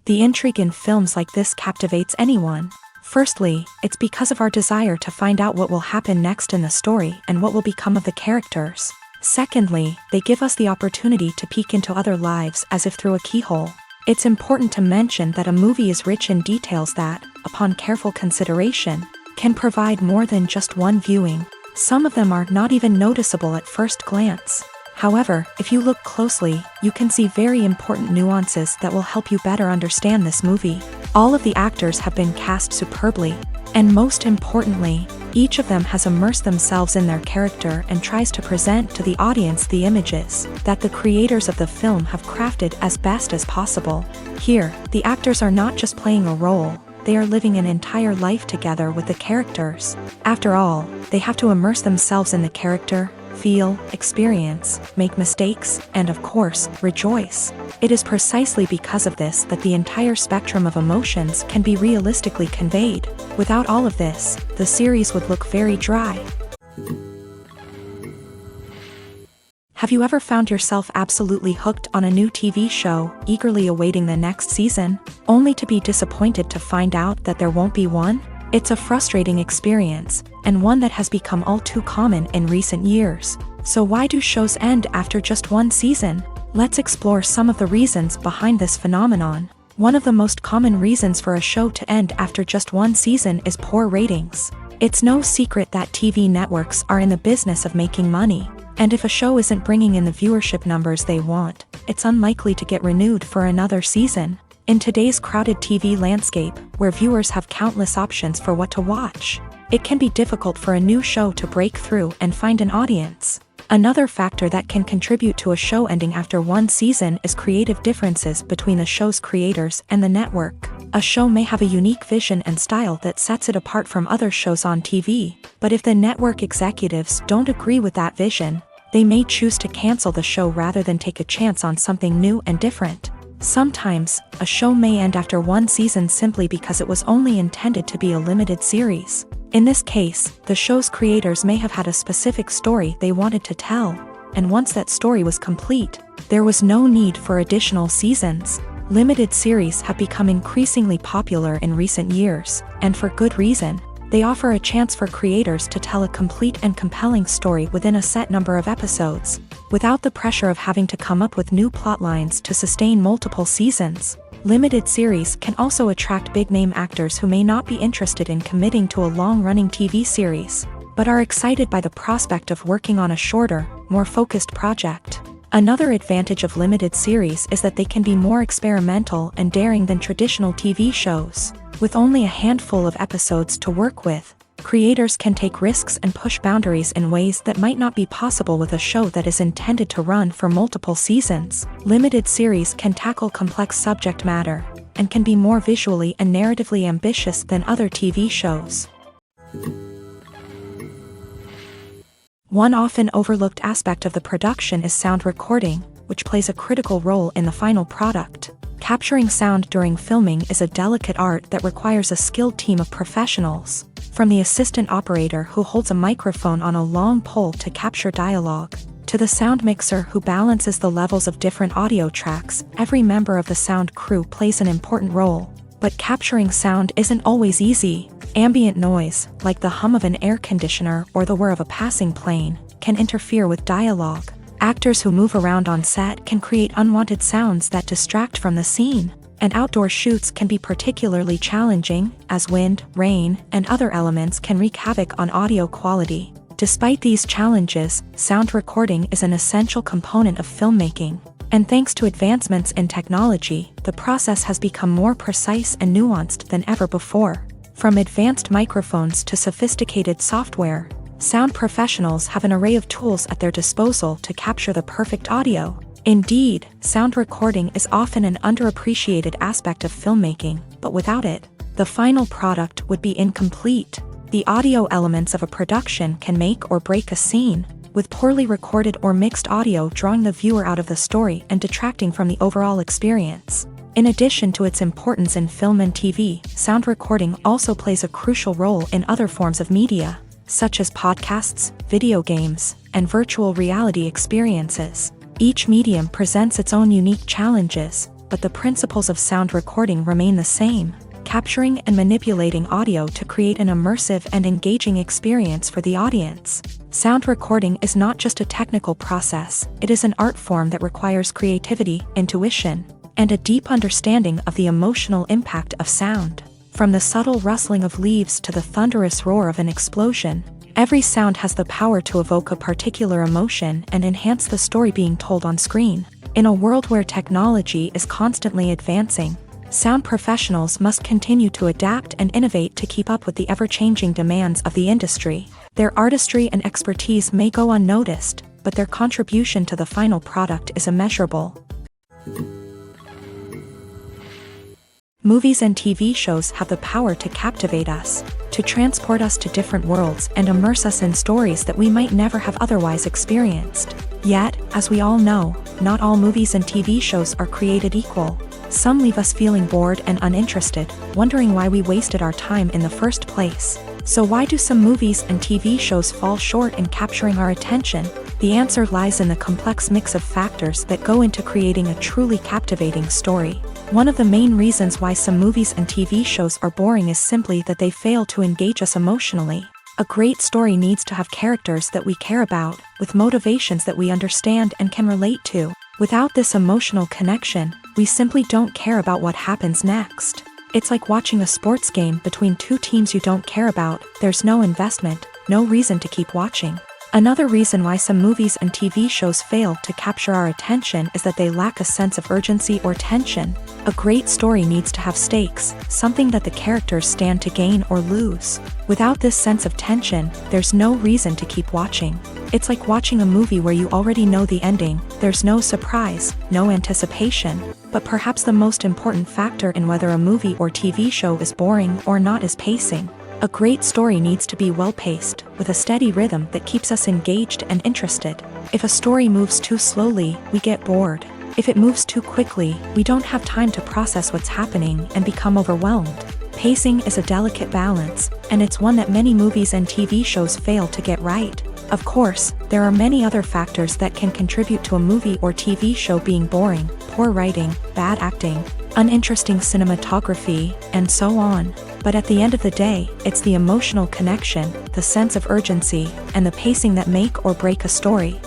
The intrigue in films like this captivates anyone. Firstly, it's because of our desire to find out what will happen next in the story and what will become of the characters. Secondly, they give us the opportunity to peek into other lives as if through a keyhole. It's important to mention that a movie is rich in details that, upon careful consideration, can provide more than just one viewing. Some of them are not even noticeable at first glance. However, if you look closely, you can see very important nuances that will help you better understand this movie. All of the actors have been cast superbly, and most importantly, each of them has immersed themselves in their character and tries to present to the audience the images that the creators of the film have crafted as best as possible. Here, the actors are not just playing a role, they are living an entire life together with the characters. After all, they have to immerse themselves in the character, feel, experience, make mistakes, and of course, rejoice. It is precisely because of this that the entire spectrum of emotions can be realistically conveyed. Without all of this, the series would look very dry. Have you ever found yourself absolutely hooked on a new TV show, eagerly awaiting the next season, only to be disappointed to find out that there won't be one? It's a frustrating experience, and one that has become all too common in recent years. So why do shows end after just one season? Let's explore some of the reasons behind this phenomenon. One of the most common reasons for a show to end after just one season is poor ratings. It's no secret that TV networks are in the business of making money. And if a show isn't bringing in the viewership numbers they want, it's unlikely to get renewed for another season. In today's crowded TV landscape, where viewers have countless options for what to watch, it can be difficult for a new show to break through and find an audience. Another factor that can contribute to a show ending after one season is creative differences between the show's creators and the network. A show may have a unique vision and style that sets it apart from other shows on TV, but if the network executives don't agree with that vision, they may choose to cancel the show rather than take a chance on something new and different. Sometimes, a show may end after one season simply because it was only intended to be a limited series. In this case, the show's creators may have had a specific story they wanted to tell, and once that story was complete, there was no need for additional seasons. Limited series have become increasingly popular in recent years, and for good reason. They offer a chance for creators to tell a complete and compelling story within a set number of episodes, without the pressure of having to come up with new plotlines to sustain multiple seasons. Limited series can also attract big-name actors who may not be interested in committing to a long-running TV series, but are excited by the prospect of working on a shorter, more focused project. Another advantage of limited series is that they can be more experimental and daring than traditional TV shows. With only a handful of episodes to work with, creators can take risks and push boundaries in ways that might not be possible with a show that is intended to run for multiple seasons. Limited series can tackle complex subject matter, and can be more visually and narratively ambitious than other TV shows. One often overlooked aspect of the production is sound recording, which plays a critical role in the final product. Capturing sound during filming is a delicate art that requires a skilled team of professionals, from the assistant operator who holds a microphone on a long pole to capture dialogue, to the sound mixer who balances the levels of different audio tracks. Every member of the sound crew plays an important role. But capturing sound isn't always easy. Ambient noise, like the hum of an air conditioner or the whir of a passing plane, can interfere with dialogue. Actors who move around on set can create unwanted sounds that distract from the scene, and outdoor shoots can be particularly challenging, as wind, rain, and other elements can wreak havoc on audio quality. Despite these challenges, sound recording is an essential component of filmmaking, and thanks to advancements in technology, the process has become more precise and nuanced than ever before. From advanced microphones to sophisticated software, sound professionals have an array of tools at their disposal to capture the perfect audio. Indeed, sound recording is often an underappreciated aspect of filmmaking, but without it, the final product would be incomplete. The audio elements of a production can make or break a scene, with poorly recorded or mixed audio drawing the viewer out of the story and detracting from the overall experience. In addition to its importance in film and TV, sound recording also plays a crucial role in other forms of media, such as podcasts, video games, and virtual reality experiences. Each medium presents its own unique challenges, but the principles of sound recording remain the same, capturing and manipulating audio to create an immersive and engaging experience for the audience. Sound recording is not just a technical process, it is an art form that requires creativity, intuition, and a deep understanding of the emotional impact of sound. From the subtle rustling of leaves to the thunderous roar of an explosion, every sound has the power to evoke a particular emotion and enhance the story being told on screen. In a world where technology is constantly advancing, sound professionals must continue to adapt and innovate to keep up with the ever-changing demands of the industry. Their artistry and expertise may go unnoticed, but their contribution to the final product is immeasurable. Movies and TV shows have the power to captivate us, to transport us to different worlds and immerse us in stories that we might never have otherwise experienced. Yet, as we all know, not all movies and TV shows are created equal. Some leave us feeling bored and uninterested, wondering why we wasted our time in the first place. So why do some movies and TV shows fall short in capturing our attention? The answer lies in the complex mix of factors that go into creating a truly captivating story. One of the main reasons why some movies and TV shows are boring is simply that they fail to engage us emotionally. A great story needs to have characters that we care about, with motivations that we understand and can relate to. Without this emotional connection, we simply don't care about what happens next. It's like watching a sports game between two teams you don't care about. There's no investment, no reason to keep watching. Another reason why some movies and TV shows fail to capture our attention is that they lack a sense of urgency or tension. A great story needs to have stakes, something that the characters stand to gain or lose. Without this sense of tension, there's no reason to keep watching. It's like watching a movie where you already know the ending. There's no surprise, no anticipation. But perhaps the most important factor in whether a movie or TV show is boring or not is pacing. A great story needs to be well-paced, with a steady rhythm that keeps us engaged and interested. If a story moves too slowly, we get bored. If it moves too quickly, we don't have time to process what's happening and become overwhelmed. Pacing is a delicate balance, and it's one that many movies and TV shows fail to get right. Of course, there are many other factors that can contribute to a movie or TV show being boring: poor writing, bad acting, uninteresting cinematography, and so on. But at the end of the day, it's the emotional connection, the sense of urgency, and the pacing that make or break a story.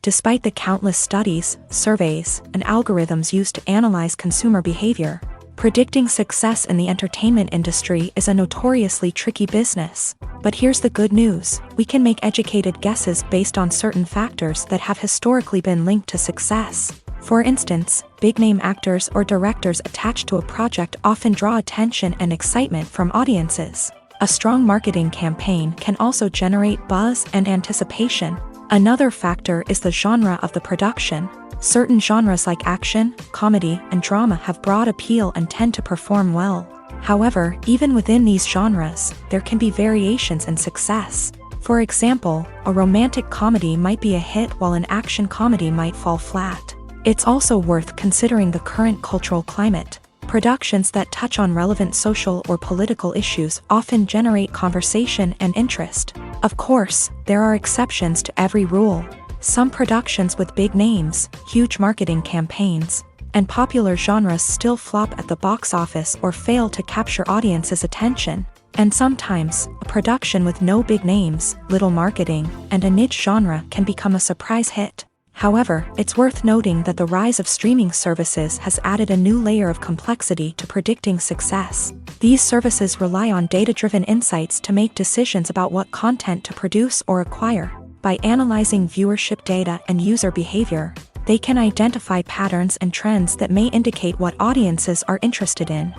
Despite the countless studies, surveys, and algorithms used to analyze consumer behavior, predicting success in the entertainment industry is a notoriously tricky business. But here's the good news: we can make educated guesses based on certain factors that have historically been linked to success. For instance, big-name actors or directors attached to a project often draw attention and excitement from audiences. A strong marketing campaign can also generate buzz and anticipation. Another factor is the genre of the production. Certain genres like action, comedy, and drama have broad appeal and tend to perform well. However, even within these genres, there can be variations in success. For example, a romantic comedy might be a hit while an action comedy might fall flat. It's also worth considering the current cultural climate. Productions that touch on relevant social or political issues often generate conversation and interest. Of course, there are exceptions to every rule. Some productions with big names, huge marketing campaigns, and popular genres still flop at the box office or fail to capture audiences' attention. And sometimes, a production with no big names, little marketing, and a niche genre can become a surprise hit. However, it's worth noting that the rise of streaming services has added a new layer of complexity to predicting success. These services rely on data-driven insights to make decisions about what content to produce or acquire. By analyzing viewership data and user behavior, they can identify patterns and trends that may indicate what audiences are interested in.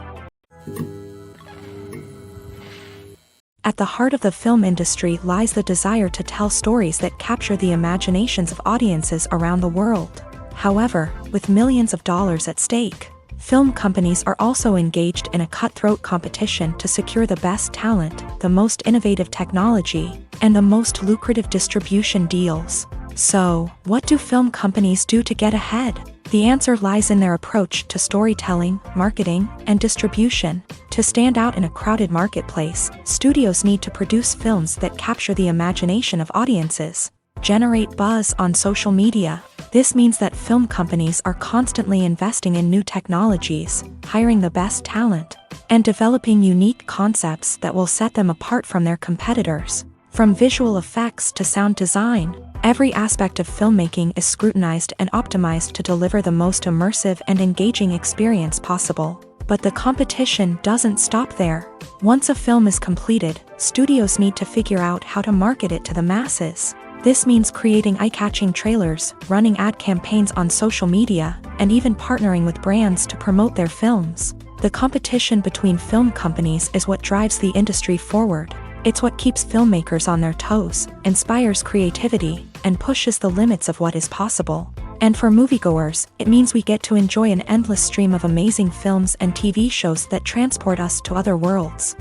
At the heart of the film industry lies the desire to tell stories that capture the imaginations of audiences around the world. However, with millions of dollars at stake, film companies are also engaged in a cutthroat competition to secure the best talent, the most innovative technology, and the most lucrative distribution deals. So, what do film companies do to get ahead? The answer lies in their approach to storytelling, marketing, and distribution. To stand out in a crowded marketplace, studios need to produce films that capture the imagination of audiences, generate buzz on social media, This means that film companies are constantly investing in new technologies, hiring the best talent, and developing unique concepts that will set them apart from their competitors. From visual effects to sound design, every aspect of filmmaking is scrutinized and optimized to deliver the most immersive and engaging experience possible. But the competition doesn't stop there. Once a film is completed, studios need to figure out how to market it to the masses. This means creating eye-catching trailers, running ad campaigns on social media, and even partnering with brands to promote their films. The competition between film companies is what drives the industry forward. It's what keeps filmmakers on their toes, inspires creativity, and pushes the limits of what is possible. And for moviegoers, it means we get to enjoy an endless stream of amazing films and TV shows that transport us to other worlds.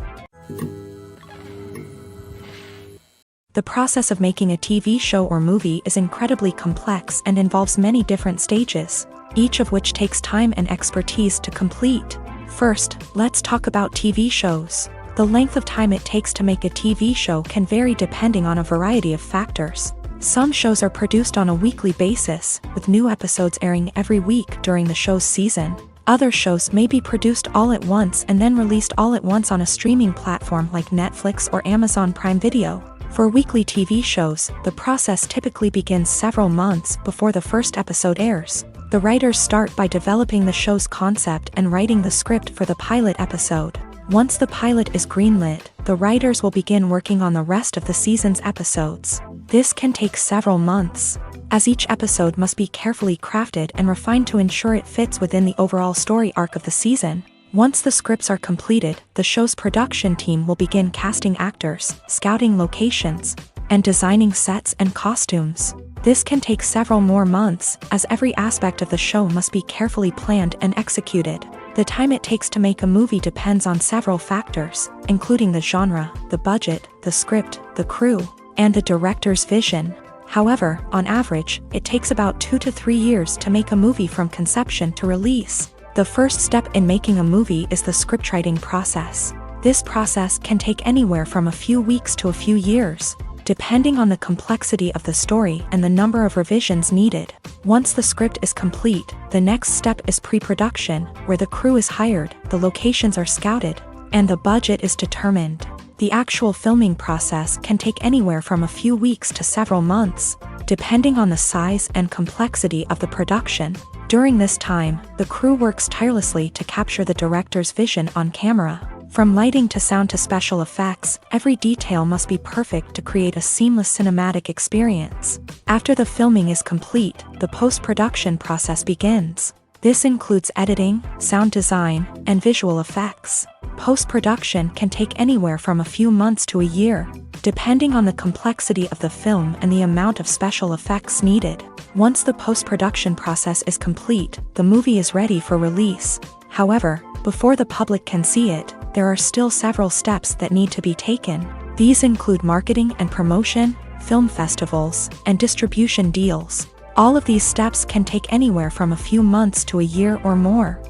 The process of making a TV show or movie is incredibly complex and involves many different stages, each of which takes time and expertise to complete. First, let's talk about TV shows. The length of time it takes to make a TV show can vary depending on a variety of factors. Some shows are produced on a weekly basis, with new episodes airing every week during the show's season. Other shows may be produced all at once and then released all at once on a streaming platform like Netflix or Amazon Prime Video. For weekly TV shows, the process typically begins several months before the first episode airs. The writers start by developing the show's concept and writing the script for the pilot episode. Once the pilot is greenlit, the writers will begin working on the rest of the season's episodes. This can take several months, as each episode must be carefully crafted and refined to ensure it fits within the overall story arc of the season. Once the scripts are completed, the show's production team will begin casting actors, scouting locations, and designing sets and costumes. This can take several more months, as every aspect of the show must be carefully planned and executed. The time it takes to make a movie depends on several factors, including the genre, the budget, the script, the crew, and the director's vision. However, on average, it takes about 2 to 3 years to make a movie from conception to release. The first step in making a movie is the scriptwriting process. This process can take anywhere from a few weeks to a few years, depending on the complexity of the story and the number of revisions needed. Once the script is complete, the next step is pre-production, where the crew is hired, the locations are scouted, and the budget is determined. The actual filming process can take anywhere from a few weeks to several months, depending on the size and complexity of the production. During this time, the crew works tirelessly to capture the director's vision on camera. From lighting to sound to special effects, every detail must be perfect to create a seamless cinematic experience. After the filming is complete, the post-production process begins. This includes editing, sound design, and visual effects. Post-production can take anywhere from a few months to a year, depending on the complexity of the film and the amount of special effects needed. Once the post-production process is complete, the movie is ready for release. However, before the public can see it, there are still several steps that need to be taken. These include marketing and promotion, film festivals, and distribution deals. All of these steps can take anywhere from a few months to a year or more.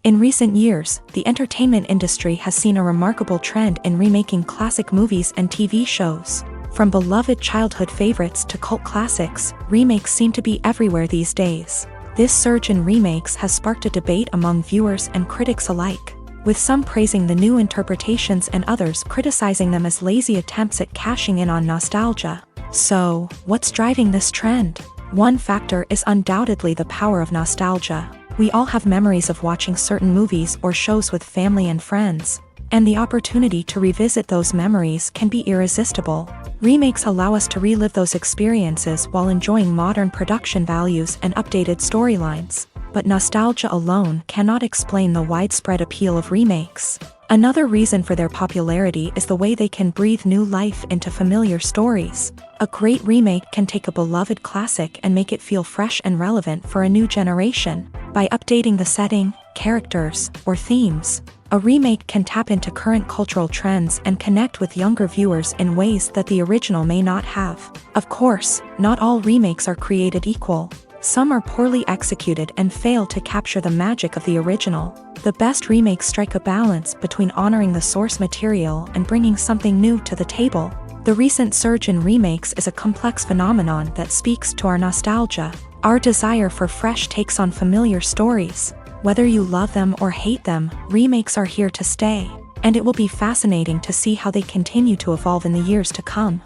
In recent years, the entertainment industry has seen a remarkable trend in remaking classic movies and TV shows. From beloved childhood favorites to cult classics, remakes seem to be everywhere these days. This surge in remakes has sparked a debate among viewers and critics alike, with some praising the new interpretations and others criticizing them as lazy attempts at cashing in on nostalgia. So, what's driving this trend? One factor is undoubtedly the power of nostalgia. We all have memories of watching certain movies or shows with family and friends, and the opportunity to revisit those memories can be irresistible. Remakes allow us to relive those experiences while enjoying modern production values and updated storylines. But nostalgia alone cannot explain the widespread appeal of remakes. Another reason for their popularity is the way they can breathe new life into familiar stories. A great remake can take a beloved classic and make it feel fresh and relevant for a new generation. By updating the setting, characters, or themes, a remake can tap into current cultural trends and connect with younger viewers in ways that the original may not have. Of course, not all remakes are created equal. Some are poorly executed and fail to capture the magic of the original. The best remakes strike a balance between honoring the source material and bringing something new to the table. The recent surge in remakes is a complex phenomenon that speaks to our nostalgia, our desire for fresh takes on familiar stories. Whether you love them or hate them, remakes are here to stay, and it will be fascinating to see how they continue to evolve in the years to come.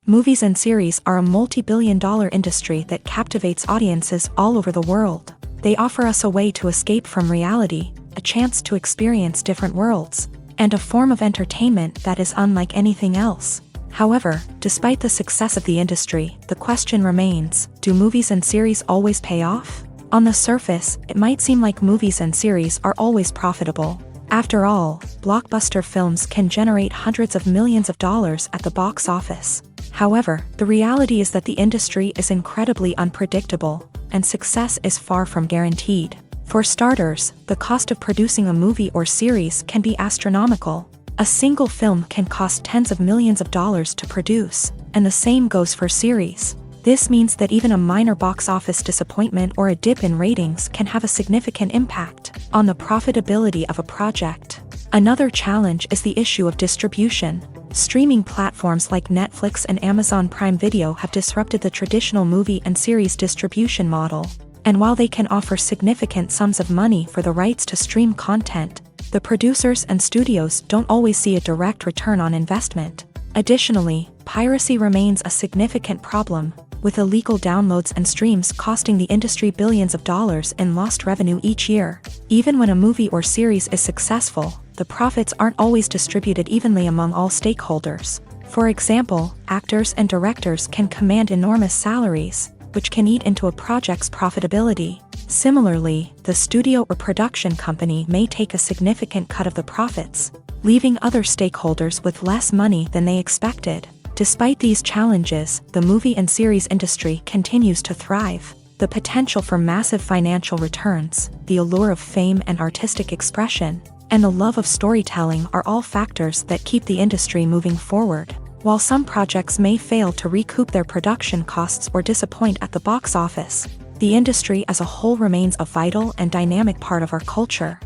Movies and series are a multi-billion-dollar industry that captivates audiences all over the world. They offer us a way to escape from reality, a chance to experience different worlds, and a form of entertainment that is unlike anything else. However, despite the success of the industry, the question remains, do movies and series always pay off? On the surface, it might seem like movies and series are always profitable. After all, blockbuster films can generate hundreds of millions of dollars at the box office. However, the reality is that the industry is incredibly unpredictable, and success is far from guaranteed. For starters, the cost of producing a movie or series can be astronomical. A single film can cost tens of millions of dollars to produce, and the same goes for series. This means that even a minor box office disappointment or a dip in ratings can have a significant impact on the profitability of a project. Another challenge is the issue of distribution. Streaming platforms like Netflix and Amazon Prime Video have disrupted the traditional movie and series distribution model. And while they can offer significant sums of money for the rights to stream content, the producers and studios don't always see a direct return on investment. Additionally, piracy remains a significant problem, with illegal downloads and streams costing the industry billions of dollars in lost revenue each year. Even when a movie or series is successful, the profits aren't always distributed evenly among all stakeholders. For example, actors and directors can command enormous salaries, which can eat into a project's profitability. Similarly, the studio or production company may take a significant cut of the profits, leaving other stakeholders with less money than they expected. Despite these challenges, the movie and series industry continues to thrive. The potential for massive financial returns, the allure of fame and artistic expression, and the love of storytelling are all factors that keep the industry moving forward. While some projects may fail to recoup their production costs or disappoint at the box office, the industry as a whole remains a vital and dynamic part of our culture.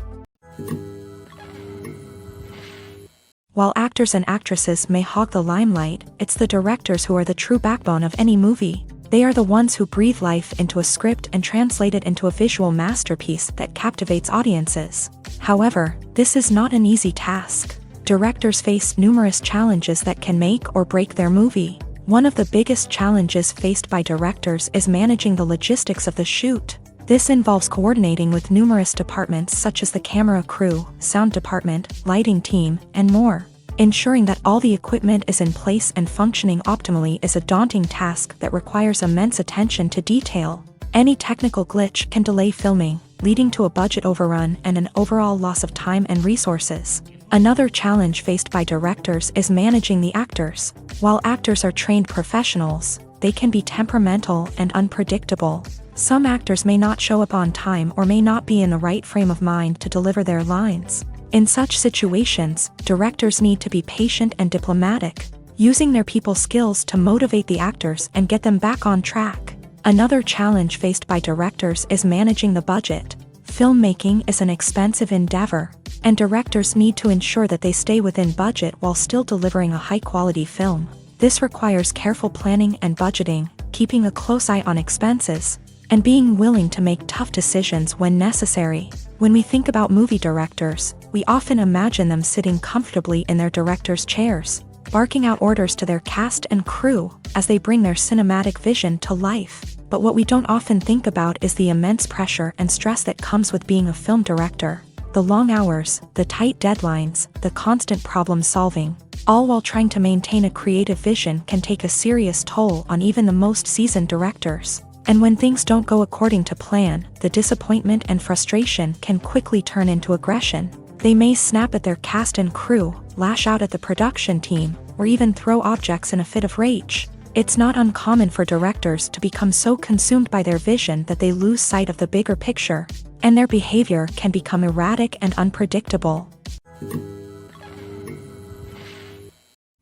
While actors and actresses may hog the limelight, it's the directors who are the true backbone of any movie. They are the ones who breathe life into a script and translate it into a visual masterpiece that captivates audiences. However, this is not an easy task. Directors face numerous challenges that can make or break their movie. One of the biggest challenges faced by directors is managing the logistics of the shoot. This involves coordinating with numerous departments such as the camera crew, sound department, lighting team, and more. Ensuring that all the equipment is in place and functioning optimally is a daunting task that requires immense attention to detail. Any technical glitch can delay filming, leading to a budget overrun and an overall loss of time and resources. Another challenge faced by directors is managing the actors. While actors are trained professionals, they can be temperamental and unpredictable. Some actors may not show up on time or may not be in the right frame of mind to deliver their lines. In such situations, directors need to be patient and diplomatic, using their people skills to motivate the actors and get them back on track. Another challenge faced by directors is managing the budget. Filmmaking is an expensive endeavor, and directors need to ensure that they stay within budget while still delivering a high-quality film. This requires careful planning and budgeting, keeping a close eye on expenses, and being willing to make tough decisions when necessary. When we think about movie directors, we often imagine them sitting comfortably in their director's chairs, barking out orders to their cast and crew as they bring their cinematic vision to life. But what we don't often think about is the immense pressure and stress that comes with being a film director. The long hours, the tight deadlines, the constant problem solving, all while trying to maintain a creative vision can take a serious toll on even the most seasoned directors. And when things don't go according to plan, the disappointment and frustration can quickly turn into aggression. They may snap at their cast and crew, lash out at the production team, or even throw objects in a fit of rage. It's not uncommon for directors to become so consumed by their vision that they lose sight of the bigger picture, and their behavior can become erratic and unpredictable.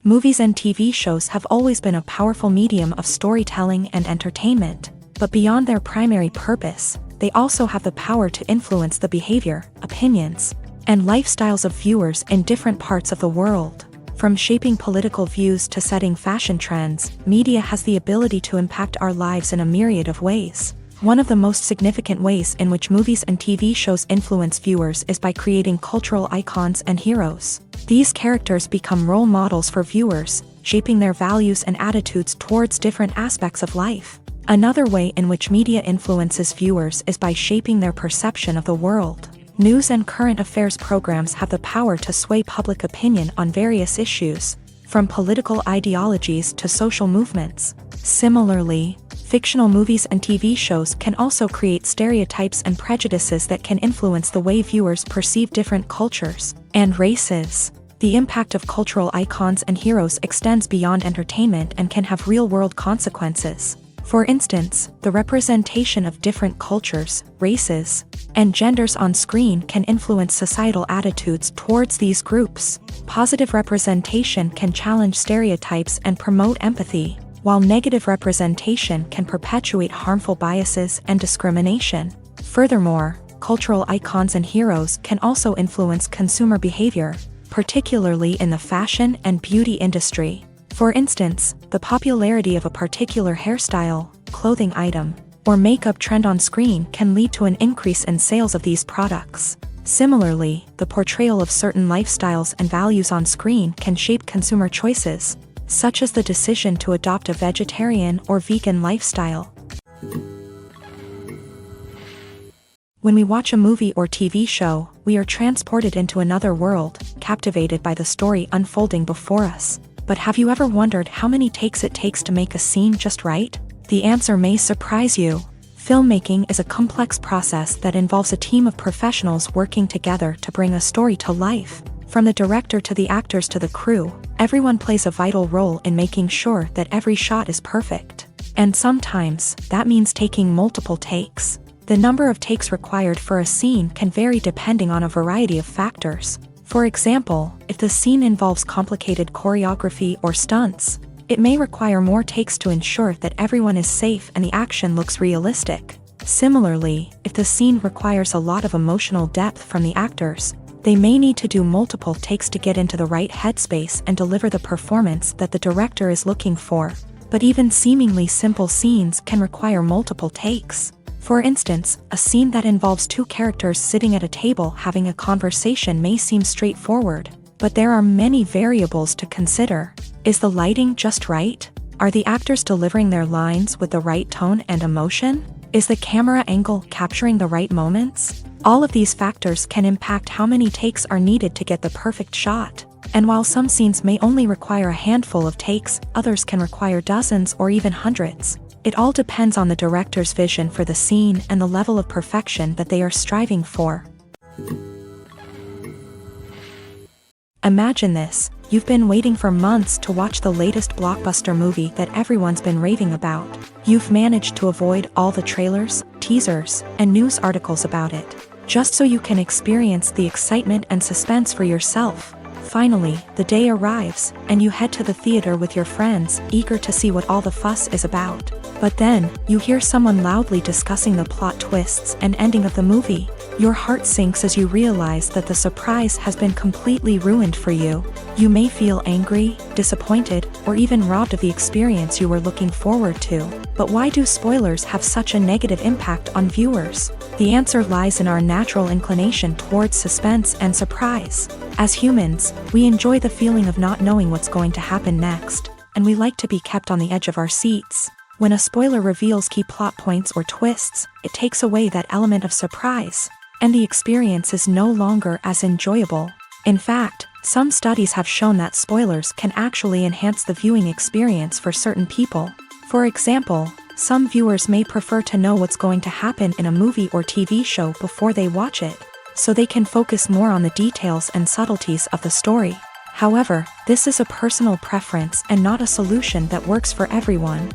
Movies and TV shows have always been a powerful medium of storytelling and entertainment, but beyond their primary purpose, they also have the power to influence the behavior, opinions, and lifestyles of viewers in different parts of the world. From shaping political views to setting fashion trends, media has the ability to impact our lives in a myriad of ways. One of the most significant ways in which movies and TV shows influence viewers is by creating cultural icons and heroes. These characters become role models for viewers, shaping their values and attitudes towards different aspects of life. Another way in which media influences viewers is by shaping their perception of the world. News and current affairs programs have the power to sway public opinion on various issues, from political ideologies to social movements. Similarly, fictional movies and TV shows can also create stereotypes and prejudices that can influence the way viewers perceive different cultures and races. The impact of cultural icons and heroes extends beyond entertainment and can have real-world consequences. For instance, the representation of different cultures, races, and genders on screen can influence societal attitudes towards these groups. Positive representation can challenge stereotypes and promote empathy, while negative representation can perpetuate harmful biases and discrimination. Furthermore, cultural icons and heroes can also influence consumer behavior, particularly in the fashion and beauty industry. For instance, the popularity of a particular hairstyle, clothing item, or makeup trend on screen can lead to an increase in sales of these products. Similarly, the portrayal of certain lifestyles and values on screen can shape consumer choices, such as the decision to adopt a vegetarian or vegan lifestyle. When we watch a movie or TV show, we are transported into another world, captivated by the story unfolding before us. But have you ever wondered how many takes it takes to make a scene just right? The answer may surprise you. Filmmaking is a complex process that involves a team of professionals working together to bring a story to life. From the director to the actors to the crew, everyone plays a vital role in making sure that every shot is perfect. And sometimes, that means taking multiple takes. The number of takes required for a scene can vary depending on a variety of factors. For example, if the scene involves complicated choreography or stunts, it may require more takes to ensure that everyone is safe and the action looks realistic. Similarly, if the scene requires a lot of emotional depth from the actors, they may need to do multiple takes to get into the right headspace and deliver the performance that the director is looking for. But even seemingly simple scenes can require multiple takes. For instance, a scene that involves two characters sitting at a table having a conversation may seem straightforward, but there are many variables to consider. Is the lighting just right? Are the actors delivering their lines with the right tone and emotion? Is the camera angle capturing the right moments? All of these factors can impact how many takes are needed to get the perfect shot. And while some scenes may only require a handful of takes, others can require dozens or even hundreds. It all depends on the director's vision for the scene and the level of perfection that they are striving for. Imagine this: you've been waiting for months to watch the latest blockbuster movie that everyone's been raving about. You've managed to avoid all the trailers, teasers, and news articles about it, just so you can experience the excitement and suspense for yourself. Finally, the day arrives, and you head to the theater with your friends, eager to see what all the fuss is about. But then, you hear someone loudly discussing the plot twists and ending of the movie. Your heart sinks as you realize that the surprise has been completely ruined for you. You may feel angry, disappointed, or even robbed of the experience you were looking forward to. But why do spoilers have such a negative impact on viewers? The answer lies in our natural inclination towards suspense and surprise. As humans, we enjoy the feeling of not knowing what's going to happen next, and we like to be kept on the edge of our seats. When a spoiler reveals key plot points or twists, it takes away that element of surprise, and the experience is no longer as enjoyable. In fact, some studies have shown that spoilers can actually enhance the viewing experience for certain people. For example, some viewers may prefer to know what's going to happen in a movie or TV show before they watch it, so they can focus more on the details and subtleties of the story. However, this is a personal preference and not a solution that works for everyone.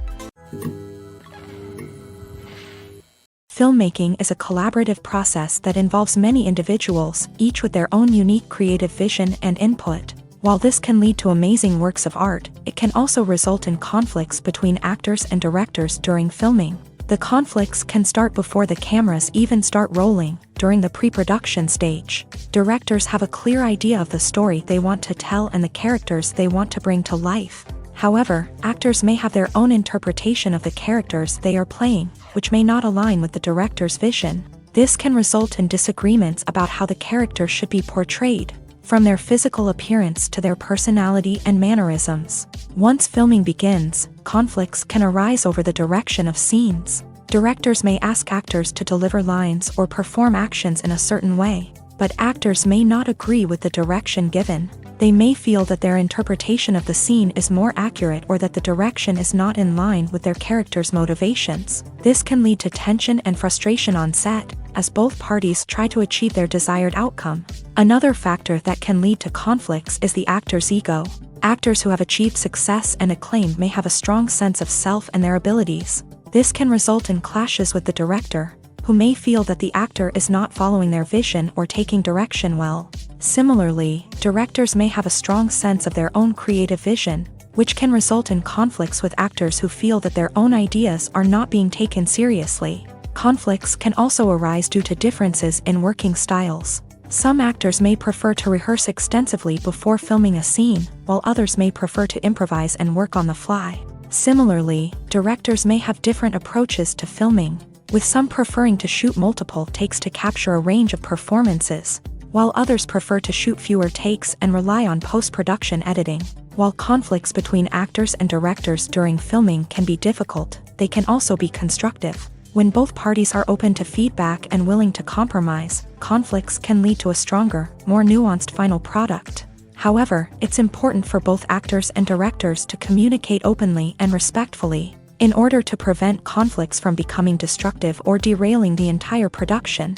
Filmmaking is a collaborative process that involves many individuals, each with their own unique creative vision and input. While this can lead to amazing works of art, it can also result in conflicts between actors and directors during filming. The conflicts can start before the cameras even start rolling, during the pre-production stage. Directors have a clear idea of the story they want to tell and the characters they want to bring to life. However, actors may have their own interpretation of the characters they are playing, which may not align with the director's vision. This can result in disagreements about how the character should be portrayed, from their physical appearance to their personality and mannerisms. Once filming begins, conflicts can arise over the direction of scenes. Directors may ask actors to deliver lines or perform actions in a certain way, but actors may not agree with the direction given. They may feel that their interpretation of the scene is more accurate or that the direction is not in line with their character's motivations. This can lead to tension and frustration on set, as both parties try to achieve their desired outcome. Another factor that can lead to conflicts is the actor's ego. Actors who have achieved success and acclaim may have a strong sense of self and their abilities. This can result in clashes with the director, who may feel that the actor is not following their vision or taking direction well. Similarly, directors may have a strong sense of their own creative vision, which can result in conflicts with actors who feel that their own ideas are not being taken seriously. Conflicts can also arise due to differences in working styles. Some actors may prefer to rehearse extensively before filming a scene, while others may prefer to improvise and work on the fly. Similarly, directors may have different approaches to filming, with some preferring to shoot multiple takes to capture a range of performances, while others prefer to shoot fewer takes and rely on post-production editing. While conflicts between actors and directors during filming can be difficult, they can also be constructive. When both parties are open to feedback and willing to compromise, conflicts can lead to a stronger, more nuanced final product. However, it's important for both actors and directors to communicate openly and respectfully, in order to prevent conflicts from becoming destructive or derailing the entire production.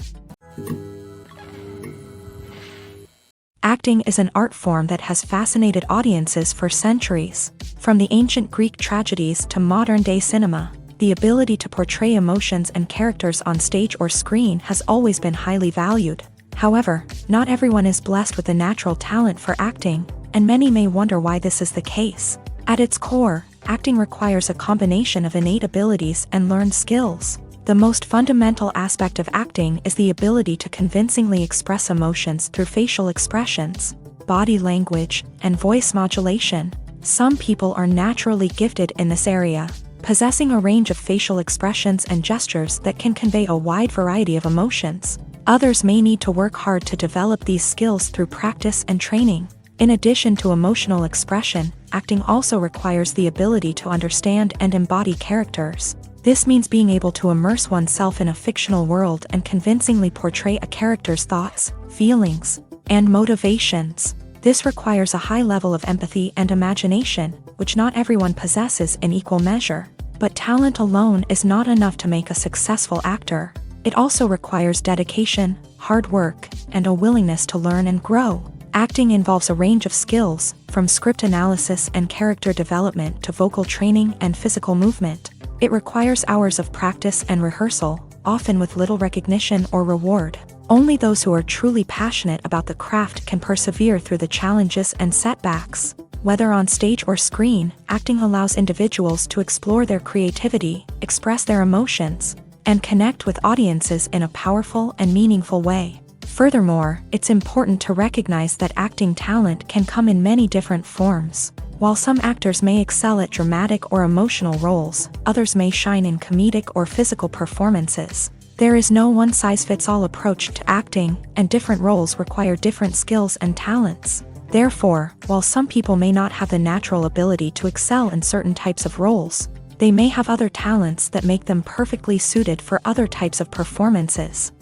Acting is an art form that has fascinated audiences for centuries. From the ancient Greek tragedies to modern-day cinema, the ability to portray emotions and characters on stage or screen has always been highly valued. However, not everyone is blessed with a natural talent for acting, and many may wonder why this is the case. At its core, acting requires a combination of innate abilities and learned skills. The most fundamental aspect of acting is the ability to convincingly express emotions through facial expressions, body language, and voice modulation. Some people are naturally gifted in this area, possessing a range of facial expressions and gestures that can convey a wide variety of emotions. Others may need to work hard to develop these skills through practice and training. In addition to emotional expression, acting also requires the ability to understand and embody characters. This means being able to immerse oneself in a fictional world and convincingly portray a character's thoughts, feelings, and motivations. This requires a high level of empathy and imagination, which not everyone possesses in equal measure. But talent alone is not enough to make a successful actor. It also requires dedication, hard work, and a willingness to learn and grow. Acting involves a range of skills, from script analysis and character development to vocal training and physical movement. It requires hours of practice and rehearsal, often with little recognition or reward. Only those who are truly passionate about the craft can persevere through the challenges and setbacks. Whether on stage or screen, acting allows individuals to explore their creativity, express their emotions, and connect with audiences in a powerful and meaningful way. Furthermore, it's important to recognize that acting talent can come in many different forms. While some actors may excel at dramatic or emotional roles, others may shine in comedic or physical performances. There is no one-size-fits-all approach to acting, and different roles require different skills and talents. Therefore, while some people may not have the natural ability to excel in certain types of roles, they may have other talents that make them perfectly suited for other types of performances.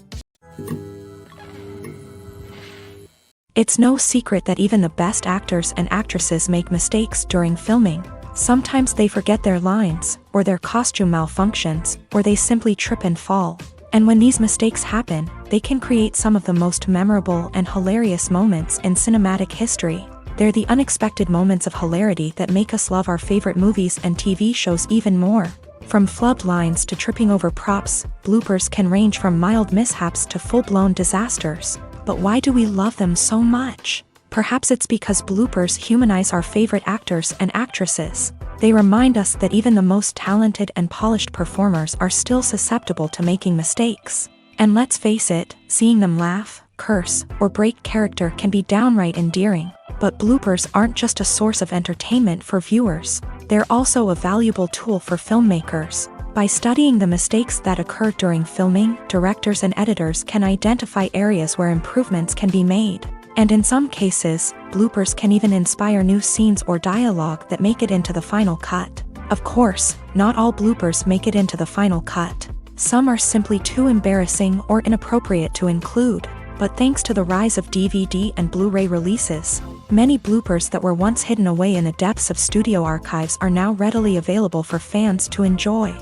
It's no secret that even the best actors and actresses make mistakes during filming. Sometimes they forget their lines, or their costume malfunctions, or they simply trip and fall. And when these mistakes happen, they can create some of the most memorable and hilarious moments in cinematic history. They're the unexpected moments of hilarity that make us love our favorite movies and TV shows even more. From flubbed lines to tripping over props, bloopers can range from mild mishaps to full-blown disasters. But why do we love them so much? Perhaps it's because bloopers humanize our favorite actors and actresses. They remind us that even the most talented and polished performers are still susceptible to making mistakes. And let's face it, seeing them laugh, curse, or break character can be downright endearing. But bloopers aren't just a source of entertainment for viewers, they're also a valuable tool for filmmakers. By studying the mistakes that occur during filming, directors and editors can identify areas where improvements can be made. And in some cases, bloopers can even inspire new scenes or dialogue that make it into the final cut. Of course, not all bloopers make it into the final cut. Some are simply too embarrassing or inappropriate to include. But thanks to the rise of DVD and Blu-ray releases, many bloopers that were once hidden away in the depths of studio archives are now readily available for fans to enjoy.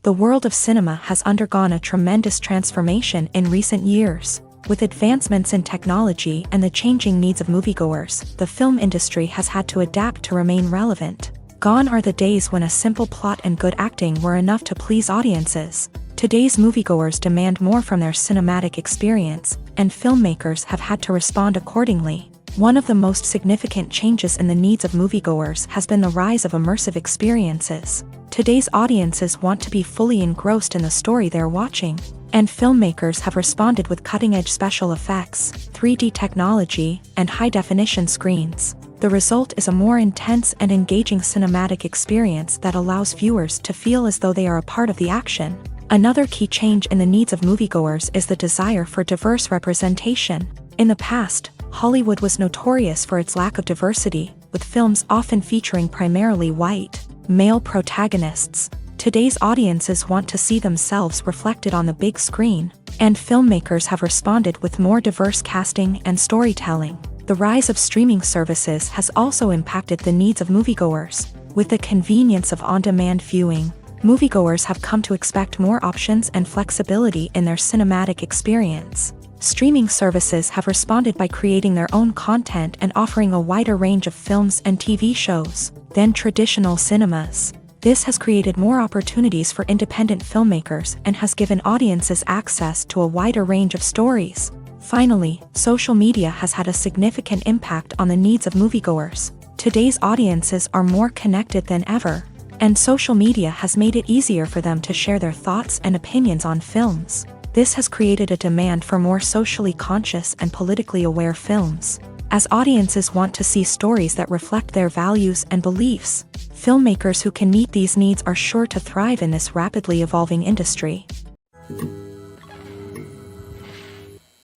The world of cinema has undergone a tremendous transformation in recent years. With advancements in technology and the changing needs of moviegoers, the film industry has had to adapt to remain relevant. Gone are the days when a simple plot and good acting were enough to please audiences. Today's moviegoers demand more from their cinematic experience, and filmmakers have had to respond accordingly. One of the most significant changes in the needs of moviegoers has been the rise of immersive experiences. Today's audiences want to be fully engrossed in the story they're watching, and filmmakers have responded with cutting-edge special effects, 3D technology, and high-definition screens. The result is a more intense and engaging cinematic experience that allows viewers to feel as though they are a part of the action. Another key change in the needs of moviegoers is the desire for diverse representation. In the past, Hollywood was notorious for its lack of diversity, with films often featuring primarily white, male protagonists. Today's audiences want to see themselves reflected on the big screen, and filmmakers have responded with more diverse casting and storytelling. The rise of streaming services has also impacted the needs of moviegoers. With the convenience of on-demand viewing, moviegoers have come to expect more options and flexibility in their cinematic experience. Streaming services have responded by creating their own content and offering a wider range of films and TV shows than traditional cinemas. This has created more opportunities for independent filmmakers and has given audiences access to a wider range of stories. Finally, social media has had a significant impact on the needs of moviegoers. Today's audiences are more connected than ever, and social media has made it easier for them to share their thoughts and opinions on films. This has created a demand for more socially conscious and politically aware films. As audiences want to see stories that reflect their values and beliefs, filmmakers who can meet these needs are sure to thrive in this rapidly evolving industry.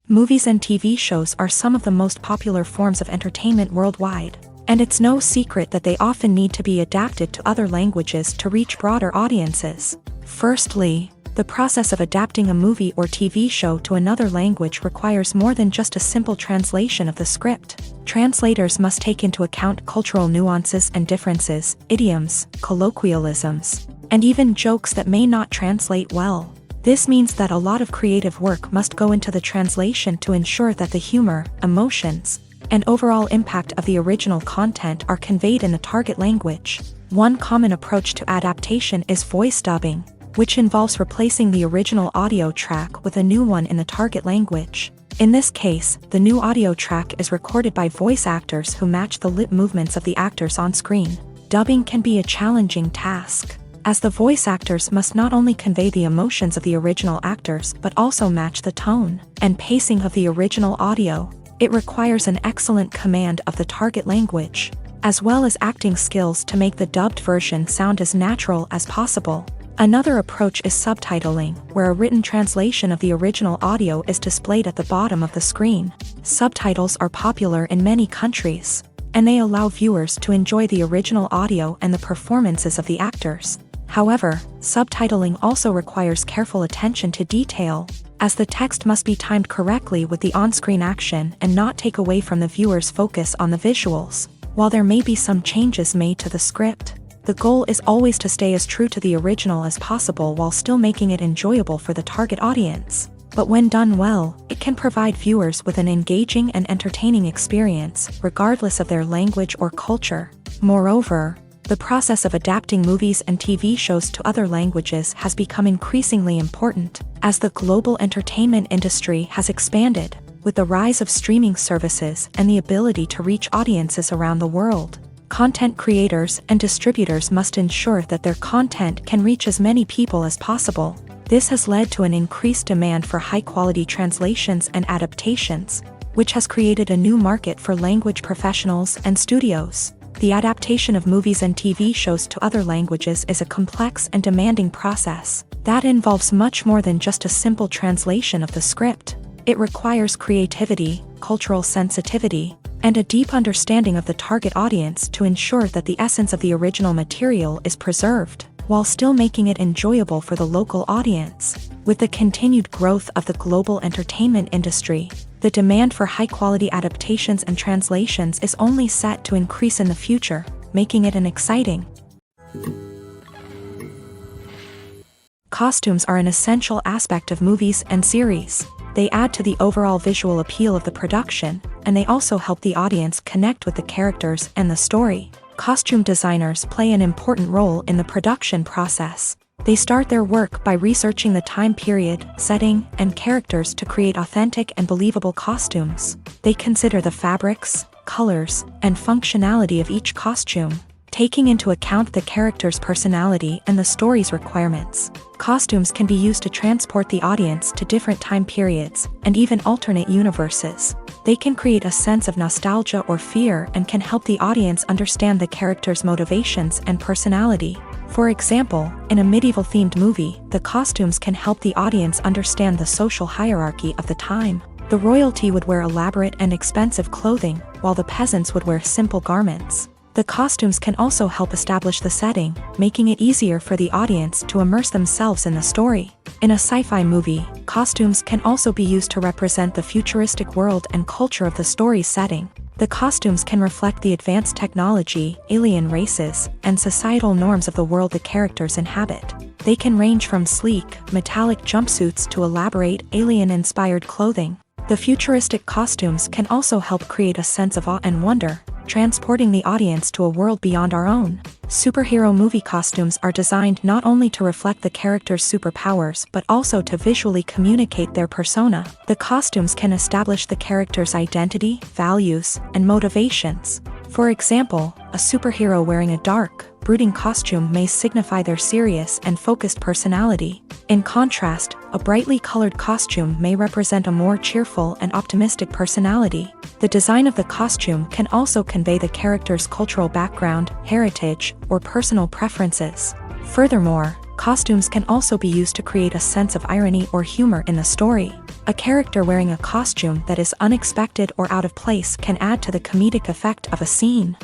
Movies and TV shows are some of the most popular forms of entertainment worldwide, and it's no secret that they often need to be adapted to other languages to reach broader audiences. Firstly, the process of adapting a movie or TV show to another language requires more than just a simple translation of the script. Translators must take into account cultural nuances and differences, idioms, colloquialisms, and even jokes that may not translate well. This means that a lot of creative work must go into the translation to ensure that the humor, emotions, and overall impact of the original content are conveyed in the target language. One common approach to adaptation is voice dubbing, which involves replacing the original audio track with a new one in the target language. In this case, the new audio track is recorded by voice actors who match the lip movements of the actors on screen. Dubbing can be a challenging task, as the voice actors must not only convey the emotions of the original actors but also match the tone and pacing of the original audio. It requires an excellent command of the target language, as well as acting skills to make the dubbed version sound as natural as possible. Another approach is subtitling, where a written translation of the original audio is displayed at the bottom of the screen. Subtitles are popular in many countries, and they allow viewers to enjoy the original audio and the performances of the actors. However, subtitling also requires careful attention to detail, as the text must be timed correctly with the on-screen action and not take away from the viewer's focus on the visuals. While there may be some changes made to the script, the goal is always to stay as true to the original as possible while still making it enjoyable for the target audience. But when done well, it can provide viewers with an engaging and entertaining experience, regardless of their language or culture. Moreover, the process of adapting movies and TV shows to other languages has become increasingly important, as the global entertainment industry has expanded. With the rise of streaming services and the ability to reach audiences around the world, content creators and distributors must ensure that their content can reach as many people as possible. This has led to an increased demand for high-quality translations and adaptations, which has created a new market for language professionals and studios. The adaptation of movies and TV shows to other languages is a complex and demanding process that involves much more than just a simple translation of the script. It requires creativity, cultural sensitivity, and a deep understanding of the target audience to ensure that the essence of the original material is preserved, while still making it enjoyable for the local audience. With the continued growth of the global entertainment industry, the demand for high-quality adaptations and translations is only set to increase in the future, making it an exciting. Costumes are an essential aspect of movies and series. They add to the overall visual appeal of the production, and they also help the audience connect with the characters and the story. Costume designers play an important role in the production process. They start their work by researching the time period, setting, and characters to create authentic and believable costumes. They consider the fabrics, colors, and functionality of each costume, taking into account the character's personality and the story's requirements. Costumes can be used to transport the audience to different time periods and even alternate universes. They can create a sense of nostalgia or fear and can help the audience understand the character's motivations and personality. For example, in a medieval-themed movie, the costumes can help the audience understand the social hierarchy of the time. The royalty would wear elaborate and expensive clothing, while the peasants would wear simple garments. The costumes can also help establish the setting, making it easier for the audience to immerse themselves in the story. In a sci-fi movie, costumes can also be used to represent the futuristic world and culture of the story's setting. The costumes can reflect the advanced technology, alien races, and societal norms of the world the characters inhabit. They can range from sleek, metallic jumpsuits to elaborate, alien-inspired clothing. The futuristic costumes can also help create a sense of awe and wonder, transporting the audience to a world beyond our own. Superhero movie costumes are designed not only to reflect the character's superpowers but also to visually communicate their persona. The costumes can establish the character's identity, values, and motivations. For example, a superhero wearing a dark, brooding costume may signify their serious and focused personality. In contrast, a brightly colored costume may represent a more cheerful and optimistic personality. The design of the costume can also convey the character's cultural background, heritage, or personal preferences. Furthermore, costumes can also be used to create a sense of irony or humor in the story. A character wearing a costume that is unexpected or out of place can add to the comedic effect of a scene.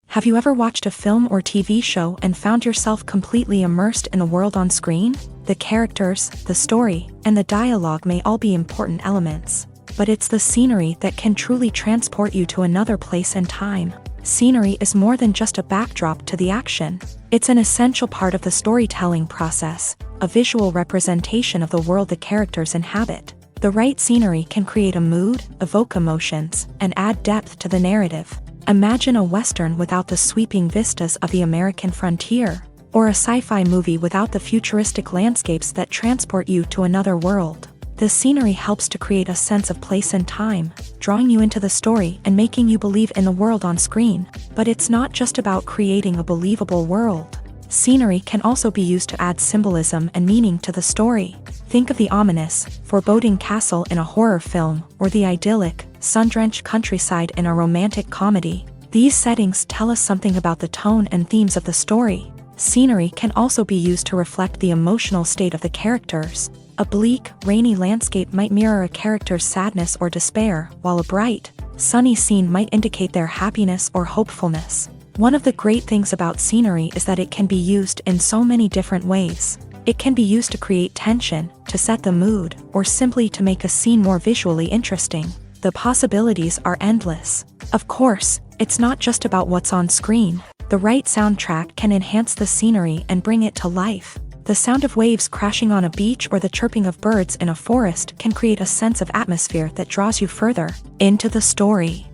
Have you ever watched a film or TV show and found yourself completely immersed in the world on screen? The characters, the story, and the dialogue may all be important elements, but it's the scenery that can truly transport you to another place and time. Scenery is more than just a backdrop to the action. It's an essential part of the storytelling process, a visual representation of the world the characters inhabit. The right scenery can create a mood, evoke emotions, and add depth to the narrative. Imagine a Western without the sweeping vistas of the American frontier, or a sci-fi movie without the futuristic landscapes that transport you to another world. The scenery helps to create a sense of place and time, drawing you into the story and making you believe in the world on screen. But it's not just about creating a believable world. Scenery can also be used to add symbolism and meaning to the story. Think of the ominous, foreboding castle in a horror film, or the idyllic, sun-drenched countryside in a romantic comedy. These settings tell us something about the tone and themes of the story. Scenery can also be used to reflect the emotional state of the characters. A bleak, rainy landscape might mirror a character's sadness or despair, while a bright, sunny scene might indicate their happiness or hopefulness. One of the great things about scenery is that it can be used in so many different ways. It can be used to create tension, to set the mood, or simply to make a scene more visually interesting. The possibilities are endless. Of course, it's not just about what's on screen. The right soundtrack can enhance the scenery and bring it to life. The sound of waves crashing on a beach or the chirping of birds in a forest can create a sense of atmosphere that draws you further into the story.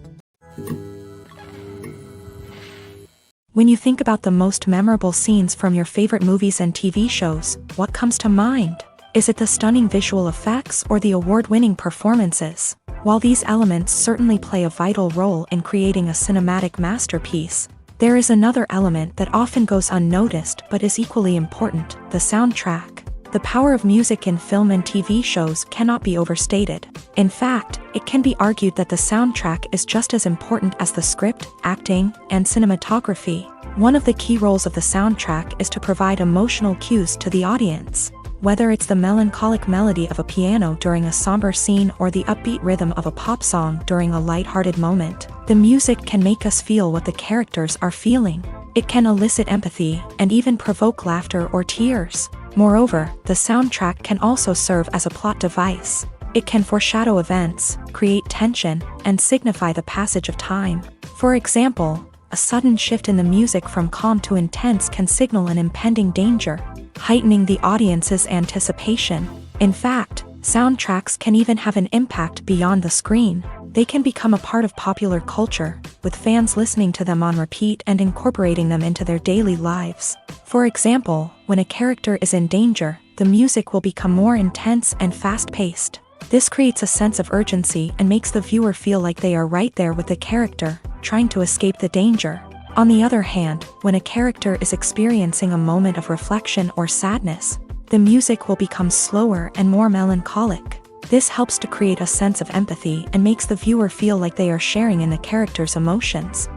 When you think about the most memorable scenes from your favorite movies and TV shows, what comes to mind? Is it the stunning visual effects or the award-winning performances? While these elements certainly play a vital role in creating a cinematic masterpiece, there is another element that often goes unnoticed but is equally important: the soundtrack. The power of music in film and TV shows cannot be overstated. In fact, it can be argued that the soundtrack is just as important as the script, acting, and cinematography. One of the key roles of the soundtrack is to provide emotional cues to the audience. Whether it's the melancholic melody of a piano during a somber scene or the upbeat rhythm of a pop song during a light-hearted moment, the music can make us feel what the characters are feeling. It can elicit empathy and even provoke laughter or tears. Moreover, the soundtrack can also serve as a plot device. It can foreshadow events, create tension, and signify the passage of time. For example, a sudden shift in the music from calm to intense can signal an impending danger, heightening the audience's anticipation. In fact, soundtracks can even have an impact beyond the screen. They can become a part of popular culture, with fans listening to them on repeat and incorporating them into their daily lives. For example, when a character is in danger, the music will become more intense and fast-paced. This creates a sense of urgency and makes the viewer feel like they are right there with the character, trying to escape the danger. On the other hand, when a character is experiencing a moment of reflection or sadness, the music will become slower and more melancholic. This helps to create a sense of empathy and makes the viewer feel like they are sharing in the character's emotions.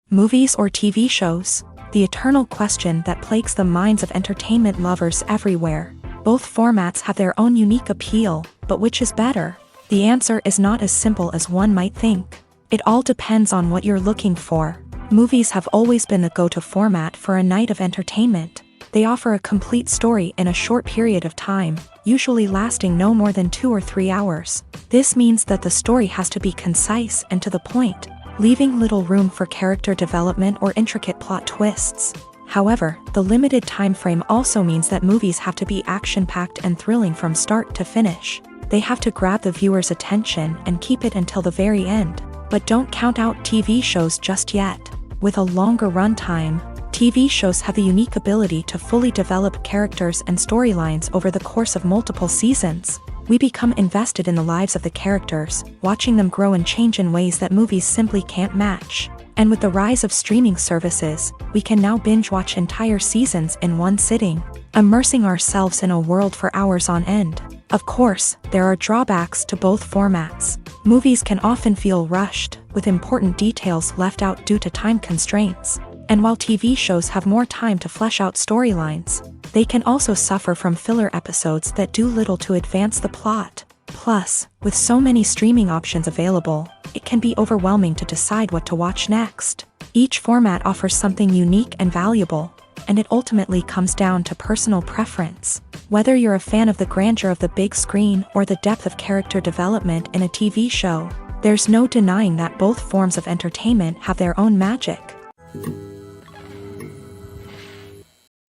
Movies or TV shows? The eternal question that plagues the minds of entertainment lovers everywhere. Both formats have their own unique appeal, but which is better? The answer is not as simple as one might think. It all depends on what you're looking for. Movies have always been the go-to format for a night of entertainment. They offer a complete story in a short period of time, usually lasting no more than 2 or 3 hours. This means that the story has to be concise and to the point, leaving little room for character development or intricate plot twists. However, the limited time frame also means that movies have to be action-packed and thrilling from start to finish. They have to grab the viewer's attention and keep it until the very end. But don't count out TV shows just yet. With a longer runtime, TV shows have the unique ability to fully develop characters and storylines over the course of multiple seasons. We become invested in the lives of the characters, watching them grow and change in ways that movies simply can't match. And with the rise of streaming services, we can now binge-watch entire seasons in one sitting, immersing ourselves in a world for hours on end. Of course, there are drawbacks to both formats. Movies can often feel rushed, with important details left out due to time constraints. And while TV shows have more time to flesh out storylines, they can also suffer from filler episodes that do little to advance the plot. Plus, with so many streaming options available, it can be overwhelming to decide what to watch next. Each format offers something unique and valuable, and it ultimately comes down to personal preference. Whether you're a fan of the grandeur of the big screen or the depth of character development in a TV show, there's no denying that both forms of entertainment have their own magic.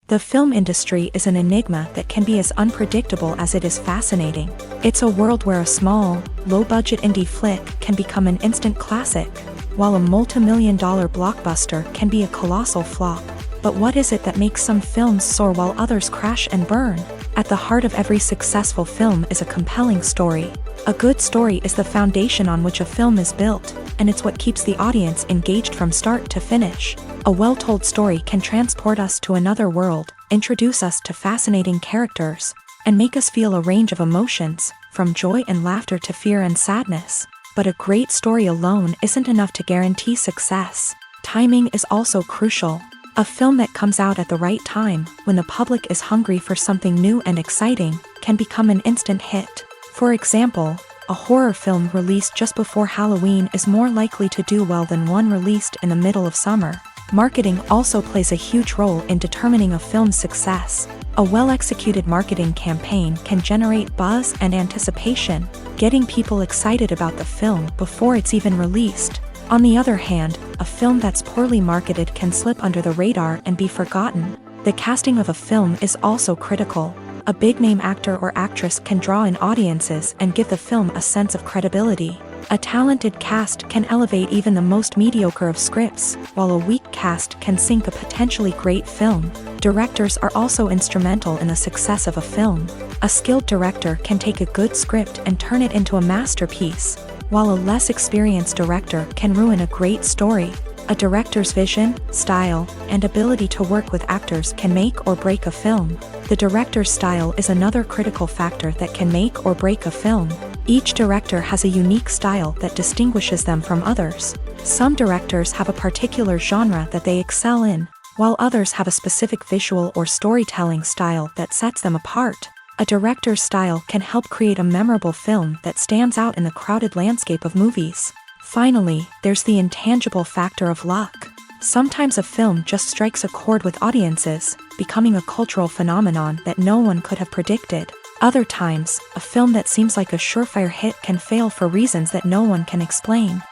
The film industry is an enigma that can be as unpredictable as it is fascinating. It's a world where a small, low-budget indie flick can become an instant classic, while a multi-million-dollar blockbuster can be a colossal flop. But what is it that makes some films soar while others crash and burn? At the heart of every successful film is a compelling story. A good story is the foundation on which a film is built, and it's what keeps the audience engaged from start to finish. A well-told story can transport us to another world, introduce us to fascinating characters, and make us feel a range of emotions, from joy and laughter to fear and sadness. But a great story alone isn't enough to guarantee success. Timing is also crucial. A film that comes out at the right time, when the public is hungry for something new and exciting, can become an instant hit. For example, a horror film released just before Halloween is more likely to do well than one released in the middle of summer. Marketing also plays a huge role in determining a film's success. A well-executed marketing campaign can generate buzz and anticipation, getting people excited about the film before it's even released. On the other hand, a film that's poorly marketed can slip under the radar and be forgotten. The casting of a film is also critical. A big-name actor or actress can draw in audiences and give the film a sense of credibility. A talented cast can elevate even the most mediocre of scripts, while a weak cast can sink a potentially great film. Directors are also instrumental in the success of a film. A skilled director can take a good script and turn it into a masterpiece, while a less experienced director can ruin a great story. A director's vision, style, and ability to work with actors can make or break a film. The director's style is another critical factor that can make or break a film. Each director has a unique style that distinguishes them from others. Some directors have a particular genre that they excel in, while others have a specific visual or storytelling style that sets them apart. A director's style can help create a memorable film that stands out in the crowded landscape of movies. Finally, there's the intangible factor of luck. Sometimes a film just strikes a chord with audiences, becoming a cultural phenomenon that no one could have predicted. Other times, a film that seems like a surefire hit can fail for reasons that no one can explain.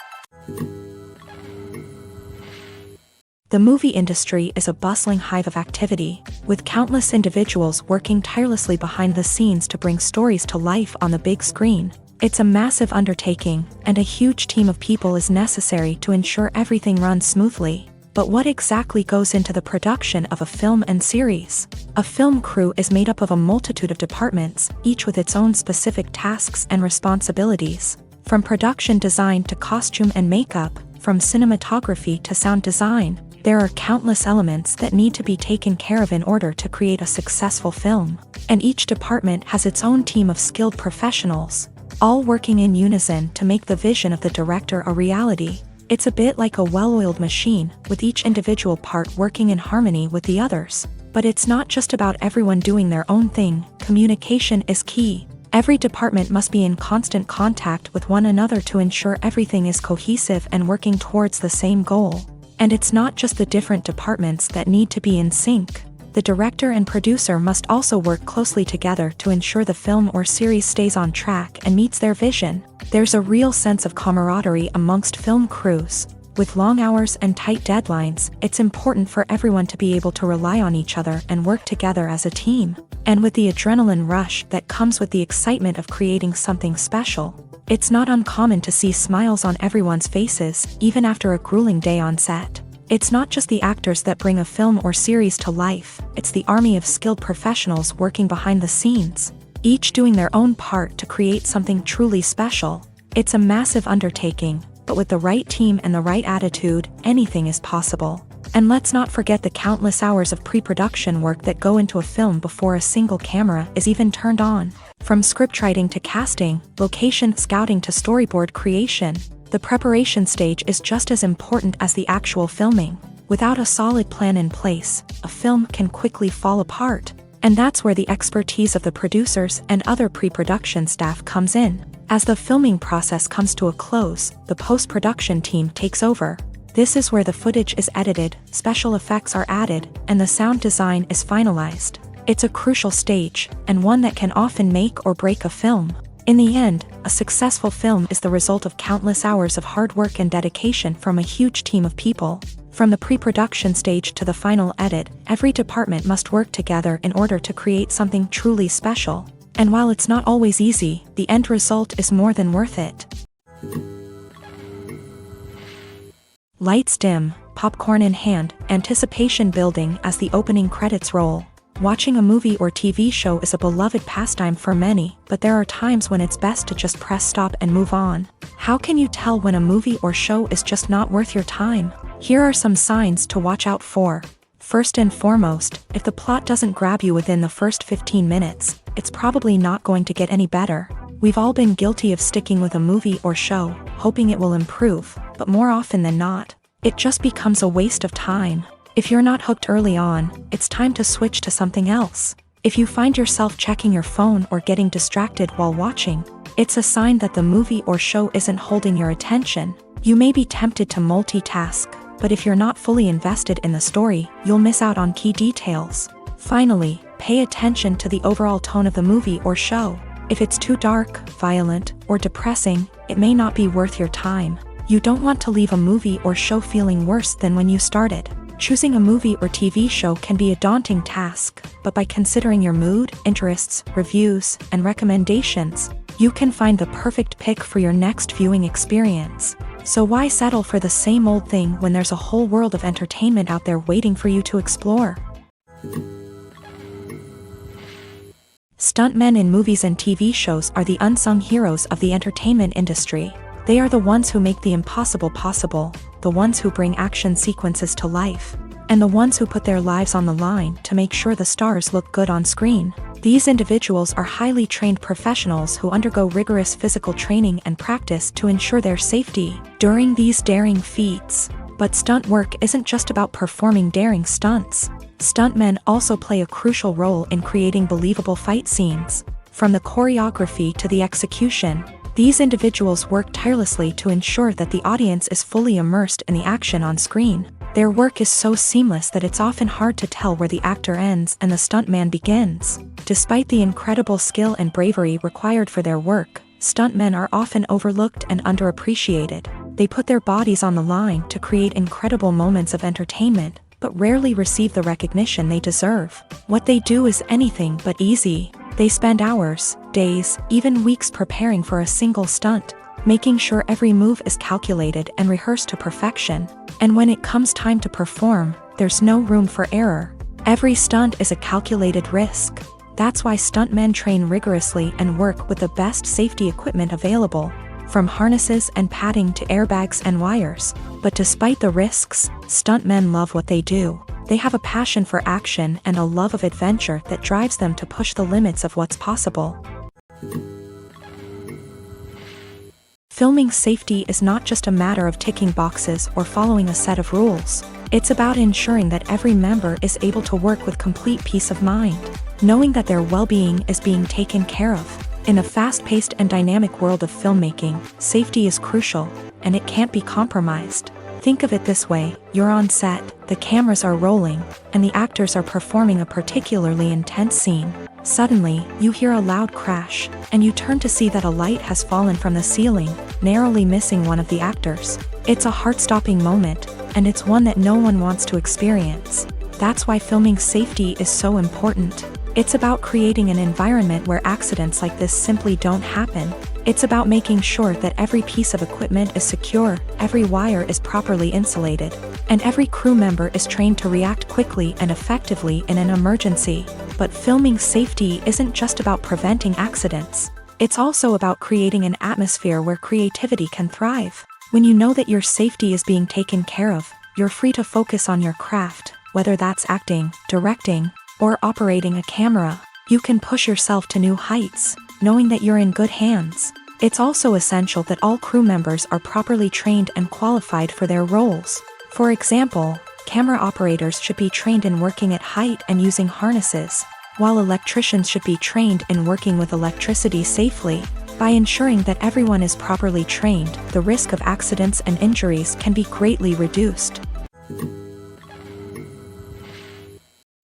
The movie industry is a bustling hive of activity, with countless individuals working tirelessly behind the scenes to bring stories to life on the big screen. It's a massive undertaking, and a huge team of people is necessary to ensure everything runs smoothly. But what exactly goes into the production of a film and series? A film crew is made up of a multitude of departments, each with its own specific tasks and responsibilities. From production design to costume and makeup, from cinematography to sound design, there are countless elements that need to be taken care of in order to create a successful film. And each department has its own team of skilled professionals, all working in unison to make the vision of the director a reality. It's a bit like a well-oiled machine, with each individual part working in harmony with the others. But it's not just about everyone doing their own thing. Communication is key. Every department must be in constant contact with one another to ensure everything is cohesive and working towards the same goal. And it's not just the different departments that need to be in sync. The director and producer must also work closely together to ensure the film or series stays on track and meets their vision. There's a real sense of camaraderie amongst film crews. With long hours and tight deadlines, it's important for everyone to be able to rely on each other and work together as a team. And with the adrenaline rush that comes with the excitement of creating something special, it's not uncommon to see smiles on everyone's faces, even after a grueling day on set. It's not just the actors that bring a film or series to life, it's the army of skilled professionals working behind the scenes, each doing their own part to create something truly special. It's a massive undertaking, but with the right team and the right attitude, anything is possible. And let's not forget the countless hours of pre-production work that go into a film before a single camera is even turned on. From scriptwriting to casting, location scouting to storyboard creation, the preparation stage is just as important as the actual filming. Without a solid plan in place, a film can quickly fall apart. And that's where the expertise of the producers and other pre-production staff comes in. As the filming process comes to a close, the post-production team takes over. This is where the footage is edited, special effects are added, and the sound design is finalized. It's a crucial stage, and one that can often make or break a film. In the end, a successful film is the result of countless hours of hard work and dedication from a huge team of people. From the pre-production stage to the final edit, every department must work together in order to create something truly special. And while it's not always easy, the end result is more than worth it. Lights dim, popcorn in hand, anticipation building as the opening credits roll. Watching a movie or TV show is a beloved pastime for many, but there are times when it's best to just press stop and move on. How can you tell when a movie or show is just not worth your time? Here are some signs to watch out for. First and foremost, if the plot doesn't grab you within the first 15 minutes, it's probably not going to get any better. We've all been guilty of sticking with a movie or show, hoping it will improve, but more often than not, it just becomes a waste of time. If you're not hooked early on, it's time to switch to something else. If you find yourself checking your phone or getting distracted while watching, it's a sign that the movie or show isn't holding your attention. You may be tempted to multitask, but if you're not fully invested in the story, you'll miss out on key details. Finally, pay attention to the overall tone of the movie or show. If it's too dark, violent, or depressing, it may not be worth your time. You don't want to leave a movie or show feeling worse than when you started. Choosing a movie or TV show can be a daunting task, but by considering your mood, interests, reviews, and recommendations, you can find the perfect pick for your next viewing experience. So why settle for the same old thing when there's a whole world of entertainment out there waiting for you to explore? Stuntmen in movies and TV shows are the unsung heroes of the entertainment industry. They are the ones who make the impossible possible, the ones who bring action sequences to life, and the ones who put their lives on the line to make sure the stars look good on screen. These individuals are highly trained professionals who undergo rigorous physical training and practice to ensure their safety during these daring feats. But stunt work isn't just about performing daring stunts. Stuntmen also play a crucial role in creating believable fight scenes. From the choreography to the execution, these individuals work tirelessly to ensure that the audience is fully immersed in the action on screen. Their work is so seamless that it's often hard to tell where the actor ends and the stuntman begins. Despite the incredible skill and bravery required for their work, stuntmen are often overlooked and underappreciated. They put their bodies on the line to create incredible moments of entertainment, but rarely receive the recognition they deserve. What they do is anything but easy. They spend hours, days, even weeks preparing for a single stunt, making sure every move is calculated and rehearsed to perfection. And when it comes time to perform, there's no room for error. Every stunt is a calculated risk. That's why stuntmen train rigorously and work with the best safety equipment available, from harnesses and padding to airbags and wires. But despite the risks, stuntmen love what they do. They have a passion for action and a love of adventure that drives them to push the limits of what's possible. Filming safety is not just a matter of ticking boxes or following a set of rules. It's about ensuring that every member is able to work with complete peace of mind, knowing that their well-being is being taken care of. In a fast-paced and dynamic world of filmmaking, safety is crucial, and it can't be compromised. Think of it this way: you're on set, the cameras are rolling, and the actors are performing a particularly intense scene. Suddenly, you hear a loud crash, and you turn to see that a light has fallen from the ceiling, narrowly missing one of the actors. It's a heart-stopping moment, and it's one that no one wants to experience. That's why filming safety is so important. It's about creating an environment where accidents like this simply don't happen. It's about making sure that every piece of equipment is secure, every wire is properly insulated, and every crew member is trained to react quickly and effectively in an emergency. But filming safety isn't just about preventing accidents. It's also about creating an atmosphere where creativity can thrive. When you know that your safety is being taken care of, you're free to focus on your craft, whether that's acting, directing, or operating a camera. You can push yourself to new heights, knowing that you're in good hands. It's also essential that all crew members are properly trained and qualified for their roles. For example, camera operators should be trained in working at height and using harnesses, while electricians should be trained in working with electricity safely. By ensuring that everyone is properly trained, the risk of accidents and injuries can be greatly reduced.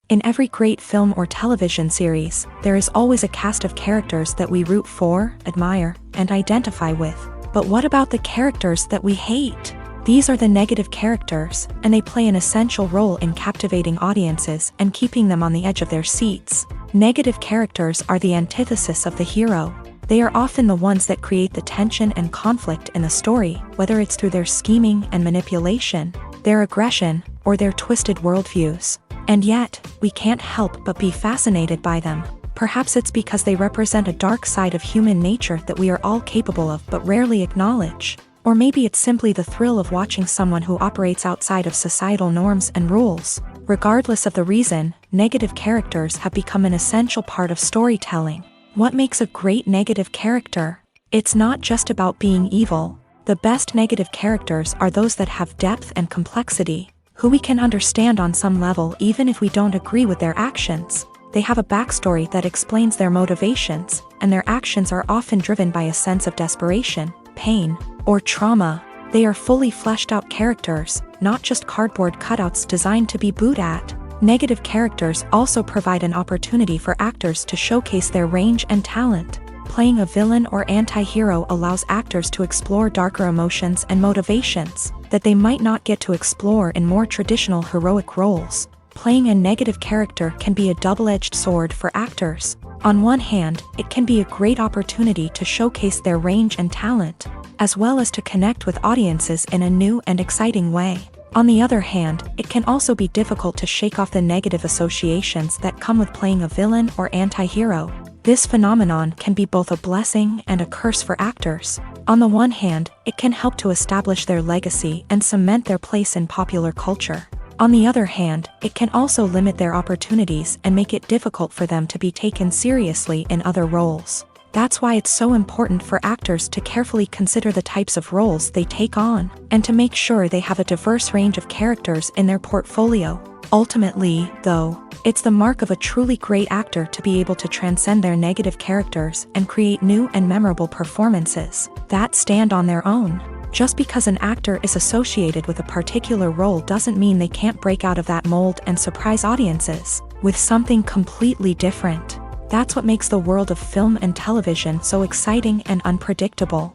In every great film or television series, there is always a cast of characters that we root for, admire, and identify with. But what about the characters that we hate? These are the negative characters, and they play an essential role in captivating audiences and keeping them on the edge of their seats. Negative characters are the antithesis of the hero. They are often the ones that create the tension and conflict in the story, whether it's through their scheming and manipulation, their aggression, or their twisted worldviews. And yet, we can't help but be fascinated by them. Perhaps it's because they represent a dark side of human nature that we are all capable of but rarely acknowledge. Or maybe it's simply the thrill of watching someone who operates outside of societal norms and rules. Regardless of the reason, negative characters have become an essential part of storytelling. What makes a great negative character? It's not just about being evil. The best negative characters are those that have depth and complexity, who we can understand on some level even if we don't agree with their actions. They have a backstory that explains their motivations, and their actions are often driven by a sense of desperation, pain, or trauma. They are fully fleshed out characters, not just cardboard cutouts designed to be booed at. Negative characters also provide an opportunity for actors to showcase their range and talent. Playing a villain or anti-hero allows actors to explore darker emotions and motivations that they might not get to explore in more traditional heroic roles. Playing a negative character can be a double-edged sword for actors. On one hand, it can be a great opportunity to showcase their range and talent, as well as to connect with audiences in a new and exciting way. On the other hand, it can also be difficult to shake off the negative associations that come with playing a villain or anti-hero. This phenomenon can be both a blessing and a curse for actors. On the one hand, it can help to establish their legacy and cement their place in popular culture. On the other hand, it can also limit their opportunities and make it difficult for them to be taken seriously in other roles. That's why it's so important for actors to carefully consider the types of roles they take on, and to make sure they have a diverse range of characters in their portfolio. Ultimately, though, it's the mark of a truly great actor to be able to transcend their negative characters and create new and memorable performances that stand on their own. Just because an actor is associated with a particular role doesn't mean they can't break out of that mold and surprise audiences with something completely different. That's what makes the world of film and television so exciting and unpredictable.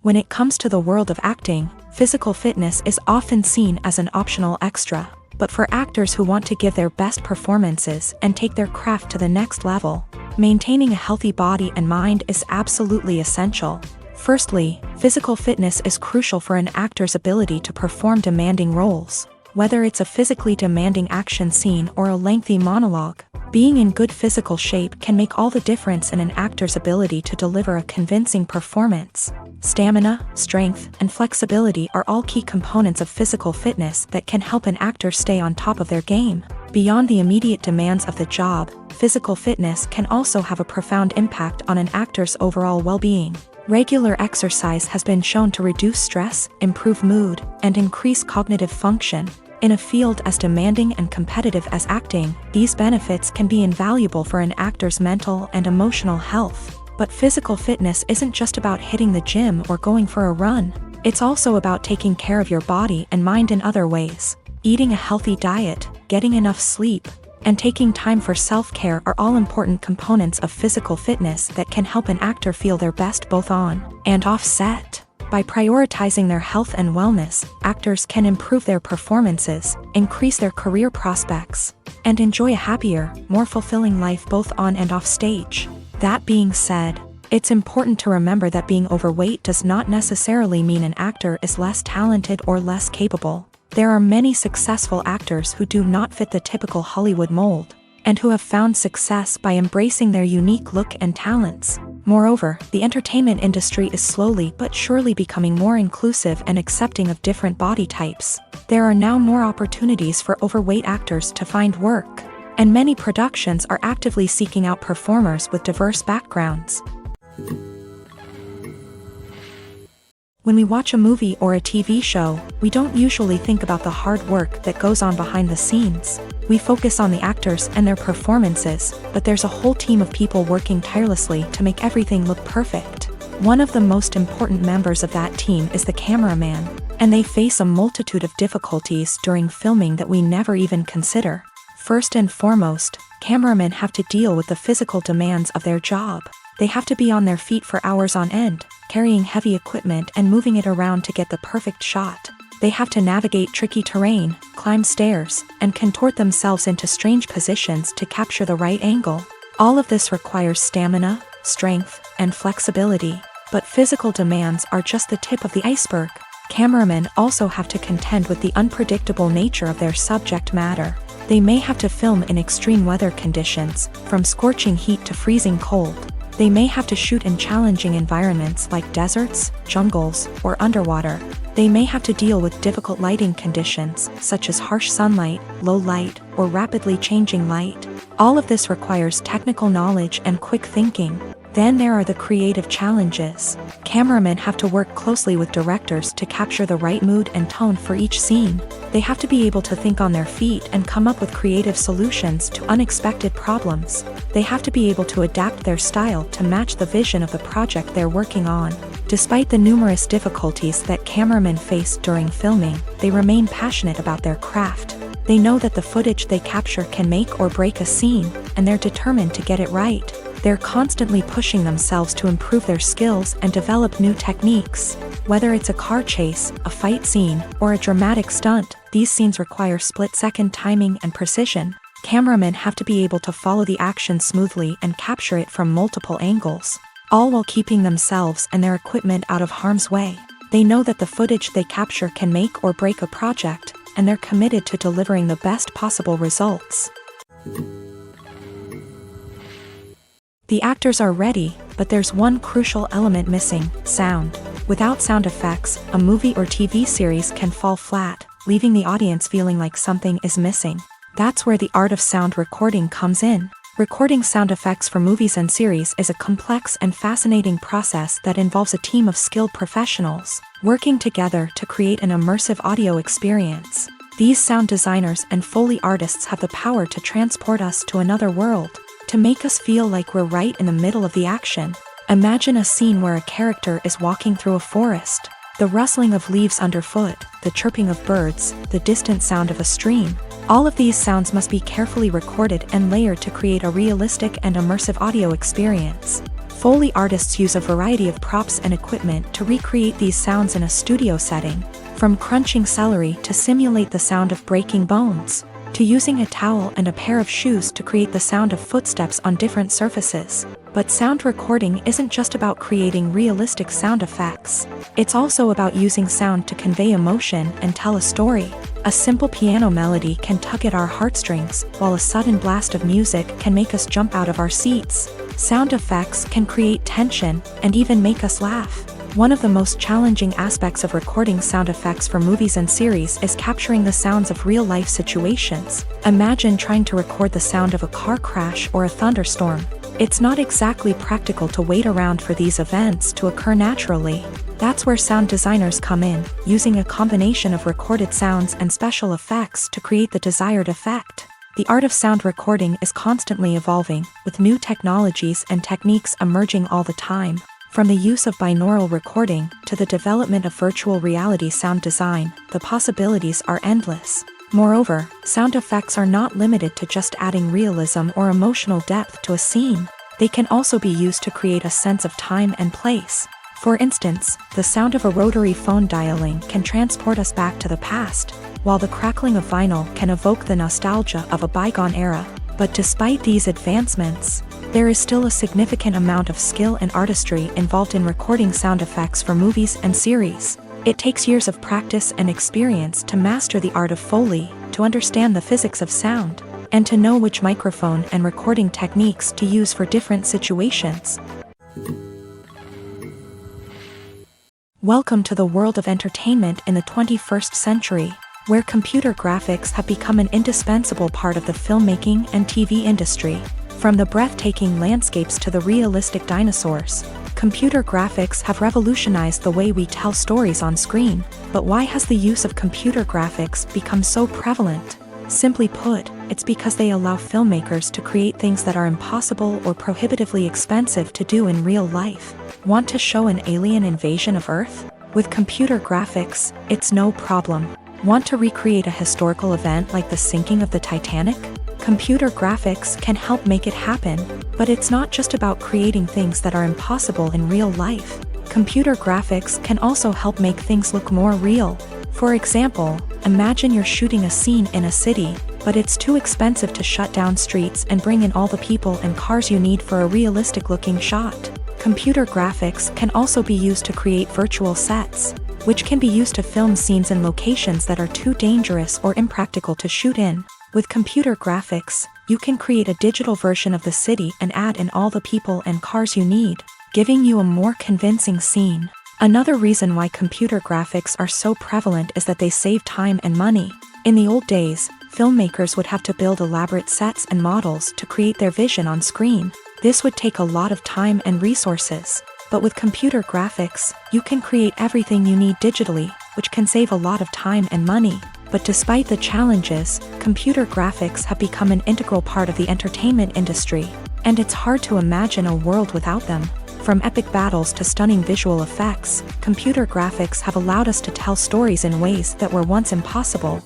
When it comes to the world of acting, physical fitness is often seen as an optional extra. But for actors who want to give their best performances and take their craft to the next level, maintaining a healthy body and mind is absolutely essential. Firstly, physical fitness is crucial for an actor's ability to perform demanding roles. Whether it's a physically demanding action scene or a lengthy monologue, being in good physical shape can make all the difference in an actor's ability to deliver a convincing performance. Stamina, strength, and flexibility are all key components of physical fitness that can help an actor stay on top of their game. Beyond the immediate demands of the job, physical fitness can also have a profound impact on an actor's overall well-being. Regular exercise has been shown to reduce stress, improve mood, and increase cognitive function. In a field as demanding and competitive as acting, these benefits can be invaluable for an actor's mental and emotional health. But physical fitness isn't just about hitting the gym or going for a run. It's also about taking care of your body and mind in other ways. Eating a healthy diet, getting enough sleep, and taking time for self-care are all important components of physical fitness that can help an actor feel their best both on and off set. By prioritizing their health and wellness, actors can improve their performances, increase their career prospects, and enjoy a happier, more fulfilling life both on and off stage. That being said, it's important to remember that being overweight does not necessarily mean an actor is less talented or less capable. There are many successful actors who do not fit the typical Hollywood mold, and who have found success by embracing their unique look and talents. Moreover, the entertainment industry is slowly but surely becoming more inclusive and accepting of different body types. There are now more opportunities for overweight actors to find work, and many productions are actively seeking out performers with diverse backgrounds. When we watch a movie or a TV show, we don't usually think about the hard work that goes on behind the scenes. We focus on the actors and their performances, but there's a whole team of people working tirelessly to make everything look perfect. One of the most important members of that team is the cameraman, and they face a multitude of difficulties during filming that we never even consider. First and foremost, cameramen have to deal with the physical demands of their job. They have to be on their feet for hours on end, carrying heavy equipment and moving it around to get the perfect shot. They have to navigate tricky terrain, climb stairs, and contort themselves into strange positions to capture the right angle. All of this requires stamina, strength, and flexibility. But physical demands are just the tip of the iceberg. Cameramen also have to contend with the unpredictable nature of their subject matter. They may have to film in extreme weather conditions, from scorching heat to freezing cold. They may have to shoot in challenging environments like deserts, jungles, or underwater. They may have to deal with difficult lighting conditions, such as harsh sunlight, low light, or rapidly changing light. All of this requires technical knowledge and quick thinking. Then there are the creative challenges. Cameramen have to work closely with directors to capture the right mood and tone for each scene. They have to be able to think on their feet and come up with creative solutions to unexpected problems. They have to be able to adapt their style to match the vision of the project they're working on. Despite the numerous difficulties that cameramen face during filming, they remain passionate about their craft. They know that the footage they capture can make or break a scene, and they're determined to get it right. They're constantly pushing themselves to improve their skills and develop new techniques. Whether it's a car chase, a fight scene, or a dramatic stunt, these scenes require split-second timing and precision. Cameramen have to be able to follow the action smoothly and capture it from multiple angles, all while keeping themselves and their equipment out of harm's way. They know that the footage they capture can make or break a project, and they're committed to delivering the best possible results. The actors are ready, but there's one crucial element missing: sound. Without sound effects, a movie or TV series can fall flat, leaving the audience feeling like something is missing. That's where the art of sound recording comes in. Recording sound effects for movies and series is a complex and fascinating process that involves a team of skilled professionals working together to create an immersive audio experience. These sound designers and Foley artists have the power to transport us to another world, to make us feel like we're right in the middle of the action. Imagine a scene where a character is walking through a forest. The rustling of leaves underfoot, the chirping of birds, the distant sound of a stream. All of these sounds must be carefully recorded and layered to create a realistic and immersive audio experience. Foley artists use a variety of props and equipment to recreate these sounds in a studio setting, from crunching celery to simulate the sound of breaking bones, to using a towel and a pair of shoes to create the sound of footsteps on different surfaces. But sound recording isn't just about creating realistic sound effects. It's also about using sound to convey emotion and tell a story. A simple piano melody can tug at our heartstrings, while a sudden blast of music can make us jump out of our seats. Sound effects can create tension and even make us laugh. One of the most challenging aspects of recording sound effects for movies and series is capturing the sounds of real-life situations. Imagine trying to record the sound of a car crash or a thunderstorm. It's not exactly practical to wait around for these events to occur naturally. That's where sound designers come in, using a combination of recorded sounds and special effects to create the desired effect. The art of sound recording is constantly evolving, with new technologies and techniques emerging all the time. From the use of binaural recording to the development of virtual reality sound design, the possibilities are endless. Moreover, sound effects are not limited to just adding realism or emotional depth to a scene. They can also be used to create a sense of time and place. For instance, the sound of a rotary phone dialing can transport us back to the past, while the crackling of vinyl can evoke the nostalgia of a bygone era. But despite these advancements, there is still a significant amount of skill and artistry involved in recording sound effects for movies and series. It takes years of practice and experience to master the art of Foley, to understand the physics of sound, and to know which microphone and recording techniques to use for different situations. Welcome to the world of entertainment in the 21st century, where computer graphics have become an indispensable part of the filmmaking and TV industry. From the breathtaking landscapes to the realistic dinosaurs, computer graphics have revolutionized the way we tell stories on screen. But why has the use of computer graphics become so prevalent? Simply put, it's because they allow filmmakers to create things that are impossible or prohibitively expensive to do in real life. Want to show an alien invasion of Earth? With computer graphics, it's no problem. Want to recreate a historical event like the sinking of the Titanic? Computer graphics can help make it happen, but it's not just about creating things that are impossible in real life. Computer graphics can also help make things look more real. For example, imagine you're shooting a scene in a city, but it's too expensive to shut down streets and bring in all the people and cars you need for a realistic-looking shot. Computer graphics can also be used to create virtual sets, which can be used to film scenes in locations that are too dangerous or impractical to shoot in. With computer graphics, you can create a digital version of the city and add in all the people and cars you need, giving you a more convincing scene. Another reason why computer graphics are so prevalent is that they save time and money. In the old days, filmmakers would have to build elaborate sets and models to create their vision on screen. This would take a lot of time and resources. But with computer graphics, you can create everything you need digitally, which can save a lot of time and money. But despite the challenges, computer graphics have become an integral part of the entertainment industry, and it's hard to imagine a world without them. From epic battles to stunning visual effects, computer graphics have allowed us to tell stories in ways that were once impossible.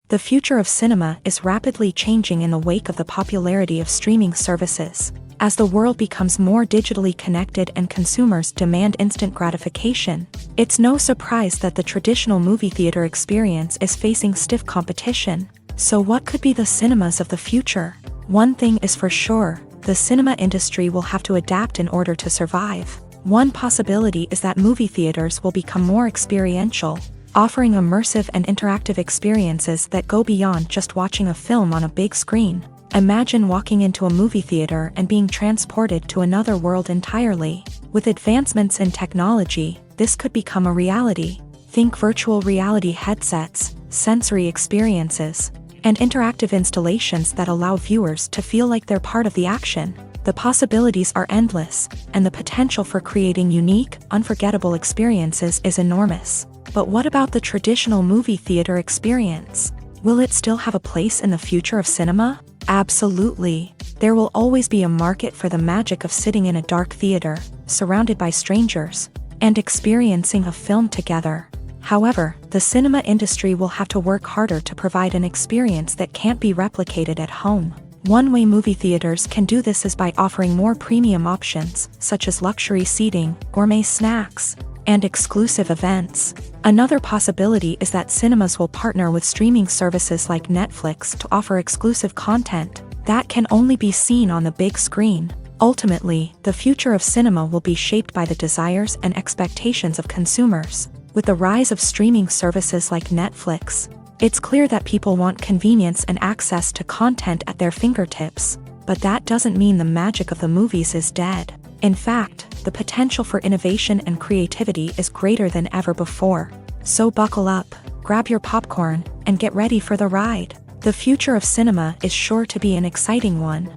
The future of cinema is rapidly changing in the wake of the popularity of streaming services. As the world becomes more digitally connected and consumers demand instant gratification, it's no surprise that the traditional movie theater experience is facing stiff competition. So what could be the cinemas of the future? One thing is for sure, the cinema industry will have to adapt in order to survive. One possibility is that movie theaters will become more experiential, offering immersive and interactive experiences that go beyond just watching a film on a big screen. Imagine walking into a movie theater and being transported to another world entirely. With advancements in technology, this could become a reality. Think virtual reality headsets, sensory experiences, and interactive installations that allow viewers to feel like they're part of the action. The possibilities are endless, and the potential for creating unique, unforgettable experiences is enormous. But what about the traditional movie theater experience? Will it still have a place in the future of cinema? Absolutely. There will always be a market for the magic of sitting in a dark theater, surrounded by strangers, and experiencing a film together. However, the cinema industry will have to work harder to provide an experience that can't be replicated at home. One way movie theaters can do this is by offering more premium options, such as luxury seating, gourmet snacks, and exclusive events. Another possibility is that cinemas will partner with streaming services like Netflix to offer exclusive content that can only be seen on the big screen. Ultimately, the future of cinema will be shaped by the desires and expectations of consumers. With the rise of streaming services like Netflix, it's clear that people want convenience and access to content at their fingertips. But that doesn't mean the magic of the movies is dead. In fact, the potential for innovation and creativity is greater than ever before. So buckle up, grab your popcorn, and get ready for the ride. The future of cinema is sure to be an exciting one.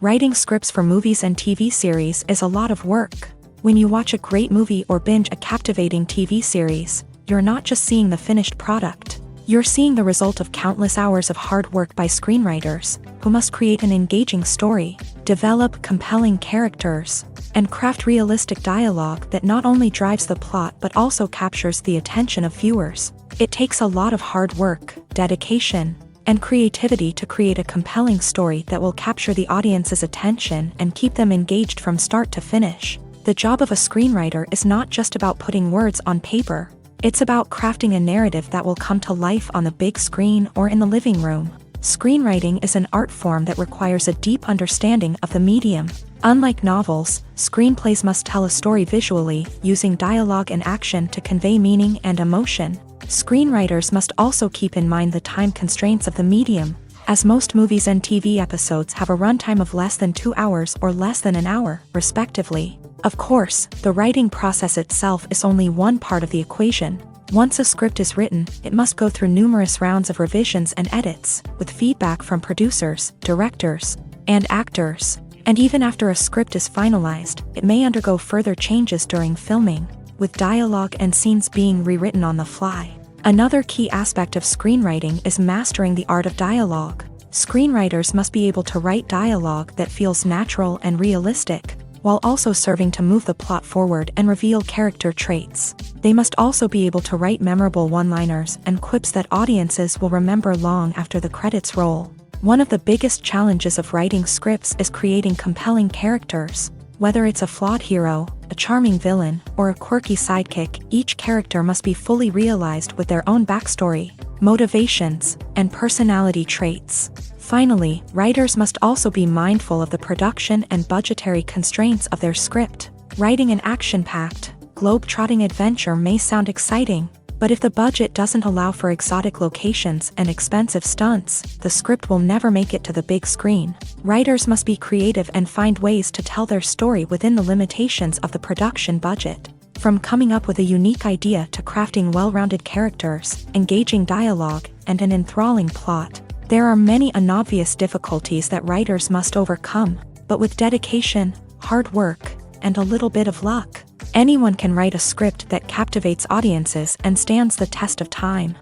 Writing scripts for movies and TV series is a lot of work. When you watch a great movie or binge a captivating TV series, you're not just seeing the finished product. You're seeing the result of countless hours of hard work by screenwriters, who must create an engaging story, develop compelling characters, and craft realistic dialogue that not only drives the plot but also captures the attention of viewers. It takes a lot of hard work, dedication, and creativity to create a compelling story that will capture the audience's attention and keep them engaged from start to finish. The job of a screenwriter is not just about putting words on paper. It's about crafting a narrative that will come to life on the big screen or in the living room. Screenwriting is an art form that requires a deep understanding of the medium. Unlike novels, screenplays must tell a story visually, using dialogue and action to convey meaning and emotion. Screenwriters must also keep in mind the time constraints of the medium, as most movies and TV episodes have a runtime of less than 2 hours or less than an hour, respectively. Of course, the writing process itself is only one part of the equation. Once a script is written, it must go through numerous rounds of revisions and edits, with feedback from producers, directors, and actors. And even after a script is finalized, it may undergo further changes during filming, with dialogue and scenes being rewritten on the fly. Another key aspect of screenwriting is mastering the art of dialogue. Screenwriters must be able to write dialogue that feels natural and realistic, while also serving to move the plot forward and reveal character traits. They must also be able to write memorable one-liners and quips that audiences will remember long after the credits roll. One of the biggest challenges of writing scripts is creating compelling characters. Whether it's a flawed hero, a charming villain, or a quirky sidekick, each character must be fully realized with their own backstory, motivations, and personality traits. Finally, writers must also be mindful of the production and budgetary constraints of their script. Writing an action-packed, globe-trotting adventure may sound exciting, but if the budget doesn't allow for exotic locations and expensive stunts, the script will never make it to the big screen. Writers must be creative and find ways to tell their story within the limitations of the production budget. From coming up with a unique idea to crafting well-rounded characters, engaging dialogue, and an enthralling plot, there are many unobvious difficulties that writers must overcome, but with dedication, hard work, and a little bit of luck, anyone can write a script that captivates audiences and stands the test of time.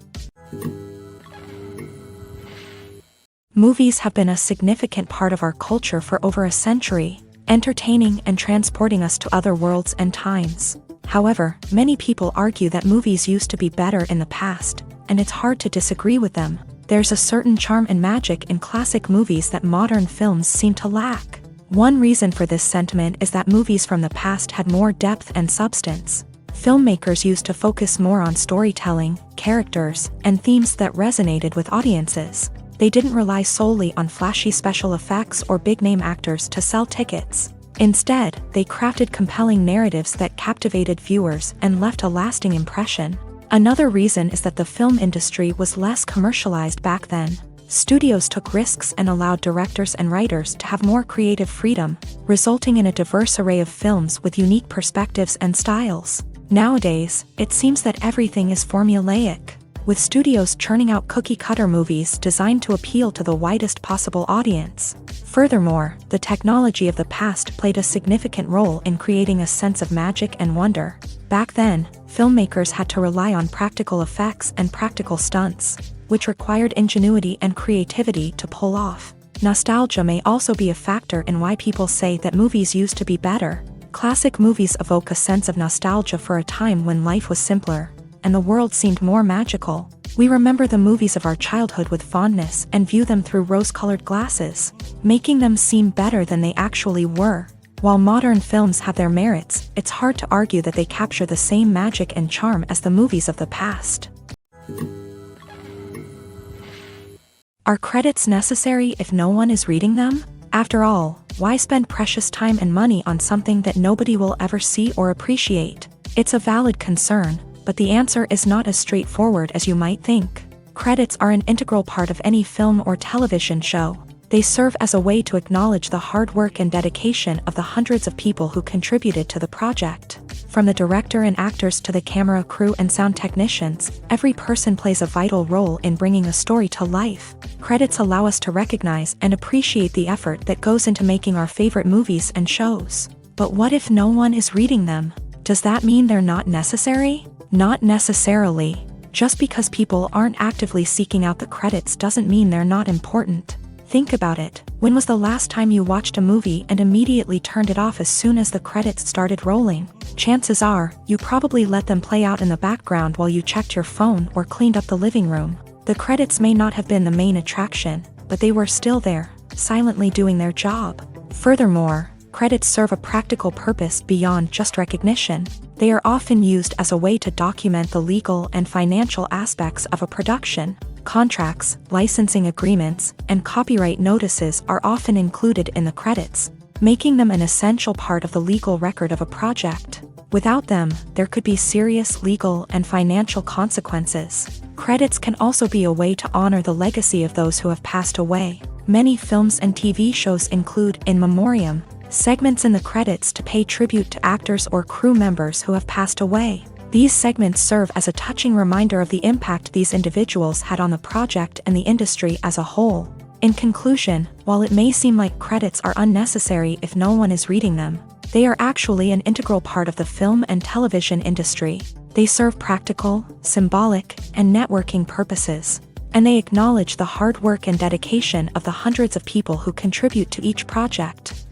Movies have been a significant part of our culture for over a century, entertaining and transporting us to other worlds and times. However, many people argue that movies used to be better in the past, and it's hard to disagree with them. There's a certain charm and magic in classic movies that modern films seem to lack. One reason for this sentiment is that movies from the past had more depth and substance. Filmmakers used to focus more on storytelling, characters, and themes that resonated with audiences. They didn't rely solely on flashy special effects or big-name actors to sell tickets. Instead, they crafted compelling narratives that captivated viewers and left a lasting impression. Another reason is that the film industry was less commercialized back then. Studios took risks and allowed directors and writers to have more creative freedom, resulting in a diverse array of films with unique perspectives and styles. Nowadays, it seems that everything is formulaic, with studios churning out cookie-cutter movies designed to appeal to the widest possible audience. Furthermore, the technology of the past played a significant role in creating a sense of magic and wonder. Back then, filmmakers had to rely on practical effects and practical stunts, which required ingenuity and creativity to pull off. Nostalgia may also be a factor in why people say that movies used to be better. Classic movies evoke a sense of nostalgia for a time when life was simpler, and the world seemed more magical. We remember the movies of our childhood with fondness and view them through rose-colored glasses, making them seem better than they actually were. While modern films have their merits, it's hard to argue that they capture the same magic and charm as the movies of the past. Are credits necessary if no one is reading them? After all, why spend precious time and money on something that nobody will ever see or appreciate? It's a valid concern, but the answer is not as straightforward as you might think. Credits are an integral part of any film or television show. They serve as a way to acknowledge the hard work and dedication of the hundreds of people who contributed to the project. From the director and actors to the camera crew and sound technicians, every person plays a vital role in bringing a story to life. Credits allow us to recognize and appreciate the effort that goes into making our favorite movies and shows. But what if no one is reading them? Does that mean they're not necessary? Not necessarily. Just because people aren't actively seeking out the credits doesn't mean they're not important. Think about it. When was the last time you watched a movie and immediately turned it off as soon as the credits started rolling? Chances are, you probably let them play out in the background while you checked your phone or cleaned up the living room. The credits may not have been the main attraction, but they were still there, silently doing their job. Furthermore, credits serve a practical purpose beyond just recognition. They are often used as a way to document the legal and financial aspects of a production. Contracts, licensing agreements, and copyright notices are often included in the credits, making them an essential part of the legal record of a project. Without them, there could be serious legal and financial consequences. Credits can also be a way to honor the legacy of those who have passed away. Many films and TV shows include in memoriam segments in the credits to pay tribute to actors or crew members who have passed away. These segments serve as a touching reminder of the impact these individuals had on the project and the industry as a whole. In conclusion, while it may seem like credits are unnecessary if no one is reading them, they are actually an integral part of the film and television industry. They serve practical, symbolic, and networking purposes, and they acknowledge the hard work and dedication of the hundreds of people who contribute to each project.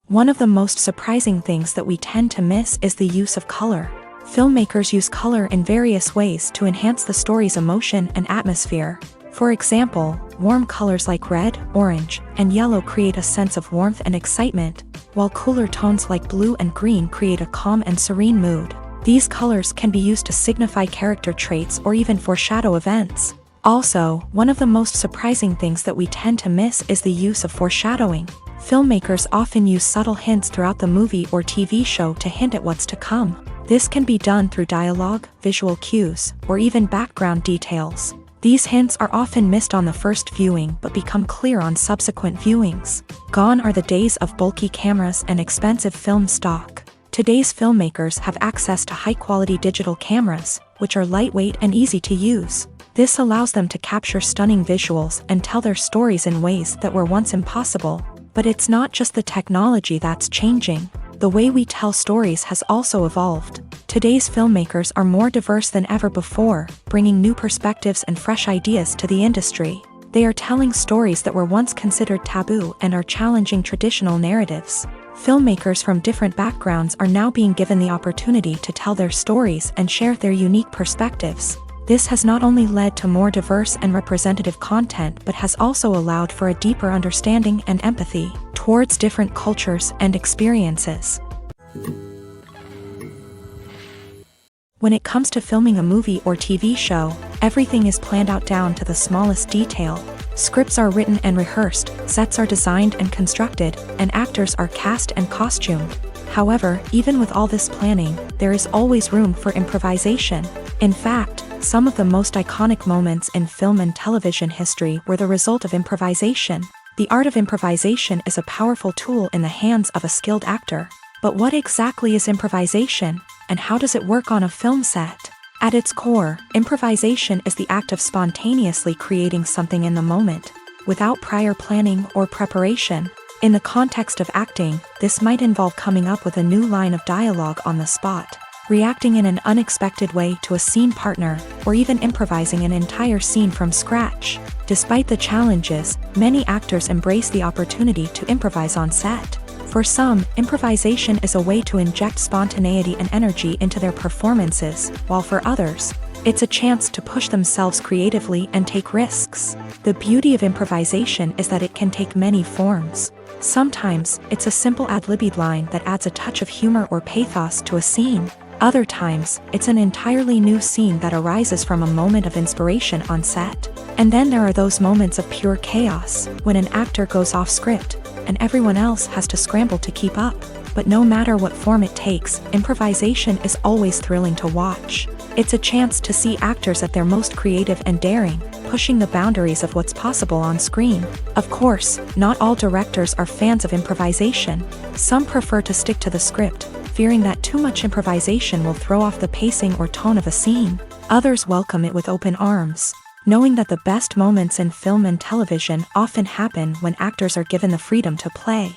One of the most surprising things that we tend to miss is the use of color. Filmmakers use color in various ways to enhance the story's emotion and atmosphere. For example, warm colors like red, orange, and yellow create a sense of warmth and excitement, while cooler tones like blue and green create a calm and serene mood. These colors can be used to signify character traits or even foreshadow events. Also, one of the most surprising things that we tend to miss is the use of foreshadowing. Filmmakers often use subtle hints throughout the movie or TV show to hint at what's to come. This can be done through dialogue, visual cues, or even background details. These hints are often missed on the first viewing but become clear on subsequent viewings. Gone are the days of bulky cameras and expensive film stock. Today's filmmakers have access to high-quality digital cameras, which are lightweight and easy to use. This allows them to capture stunning visuals and tell their stories in ways that were once impossible. But it's not just the technology that's changing. The way we tell stories has also evolved. Today's filmmakers are more diverse than ever before, bringing new perspectives and fresh ideas to the industry. They are telling stories that were once considered taboo and are challenging traditional narratives. Filmmakers from different backgrounds are now being given the opportunity to tell their stories and share their unique perspectives. This has not only led to more diverse and representative content but has also allowed for a deeper understanding and empathy towards different cultures and experiences. When it comes to filming a movie or TV show, everything is planned out down to the smallest detail. Scripts are written and rehearsed, sets are designed and constructed, and actors are cast and costumed. However, even with all this planning, there is always room for improvisation. In fact, some of the most iconic moments in film and television history were the result of improvisation. The art of improvisation is a powerful tool in the hands of a skilled actor. But what exactly is improvisation, and how does it work on a film set? At its core, improvisation is the act of spontaneously creating something in the moment, without prior planning or preparation. In the context of acting, this might involve coming up with a new line of dialogue on the spot, reacting in an unexpected way to a scene partner, or even improvising an entire scene from scratch. Despite the challenges, many actors embrace the opportunity to improvise on set. For some, improvisation is a way to inject spontaneity and energy into their performances, while for others, it's a chance to push themselves creatively and take risks. The beauty of improvisation is that it can take many forms. Sometimes, it's a simple ad-libbed line that adds a touch of humor or pathos to a scene. Other times, it's an entirely new scene that arises from a moment of inspiration on set. And then there are those moments of pure chaos, when an actor goes off script, and everyone else has to scramble to keep up. But no matter what form it takes, improvisation is always thrilling to watch. It's a chance to see actors at their most creative and daring, pushing the boundaries of what's possible on screen. Of course, not all directors are fans of improvisation. Some prefer to stick to the script, fearing that too much improvisation will throw off the pacing or tone of a scene. Others welcome it with open arms, knowing that the best moments in film and television often happen when actors are given the freedom to play.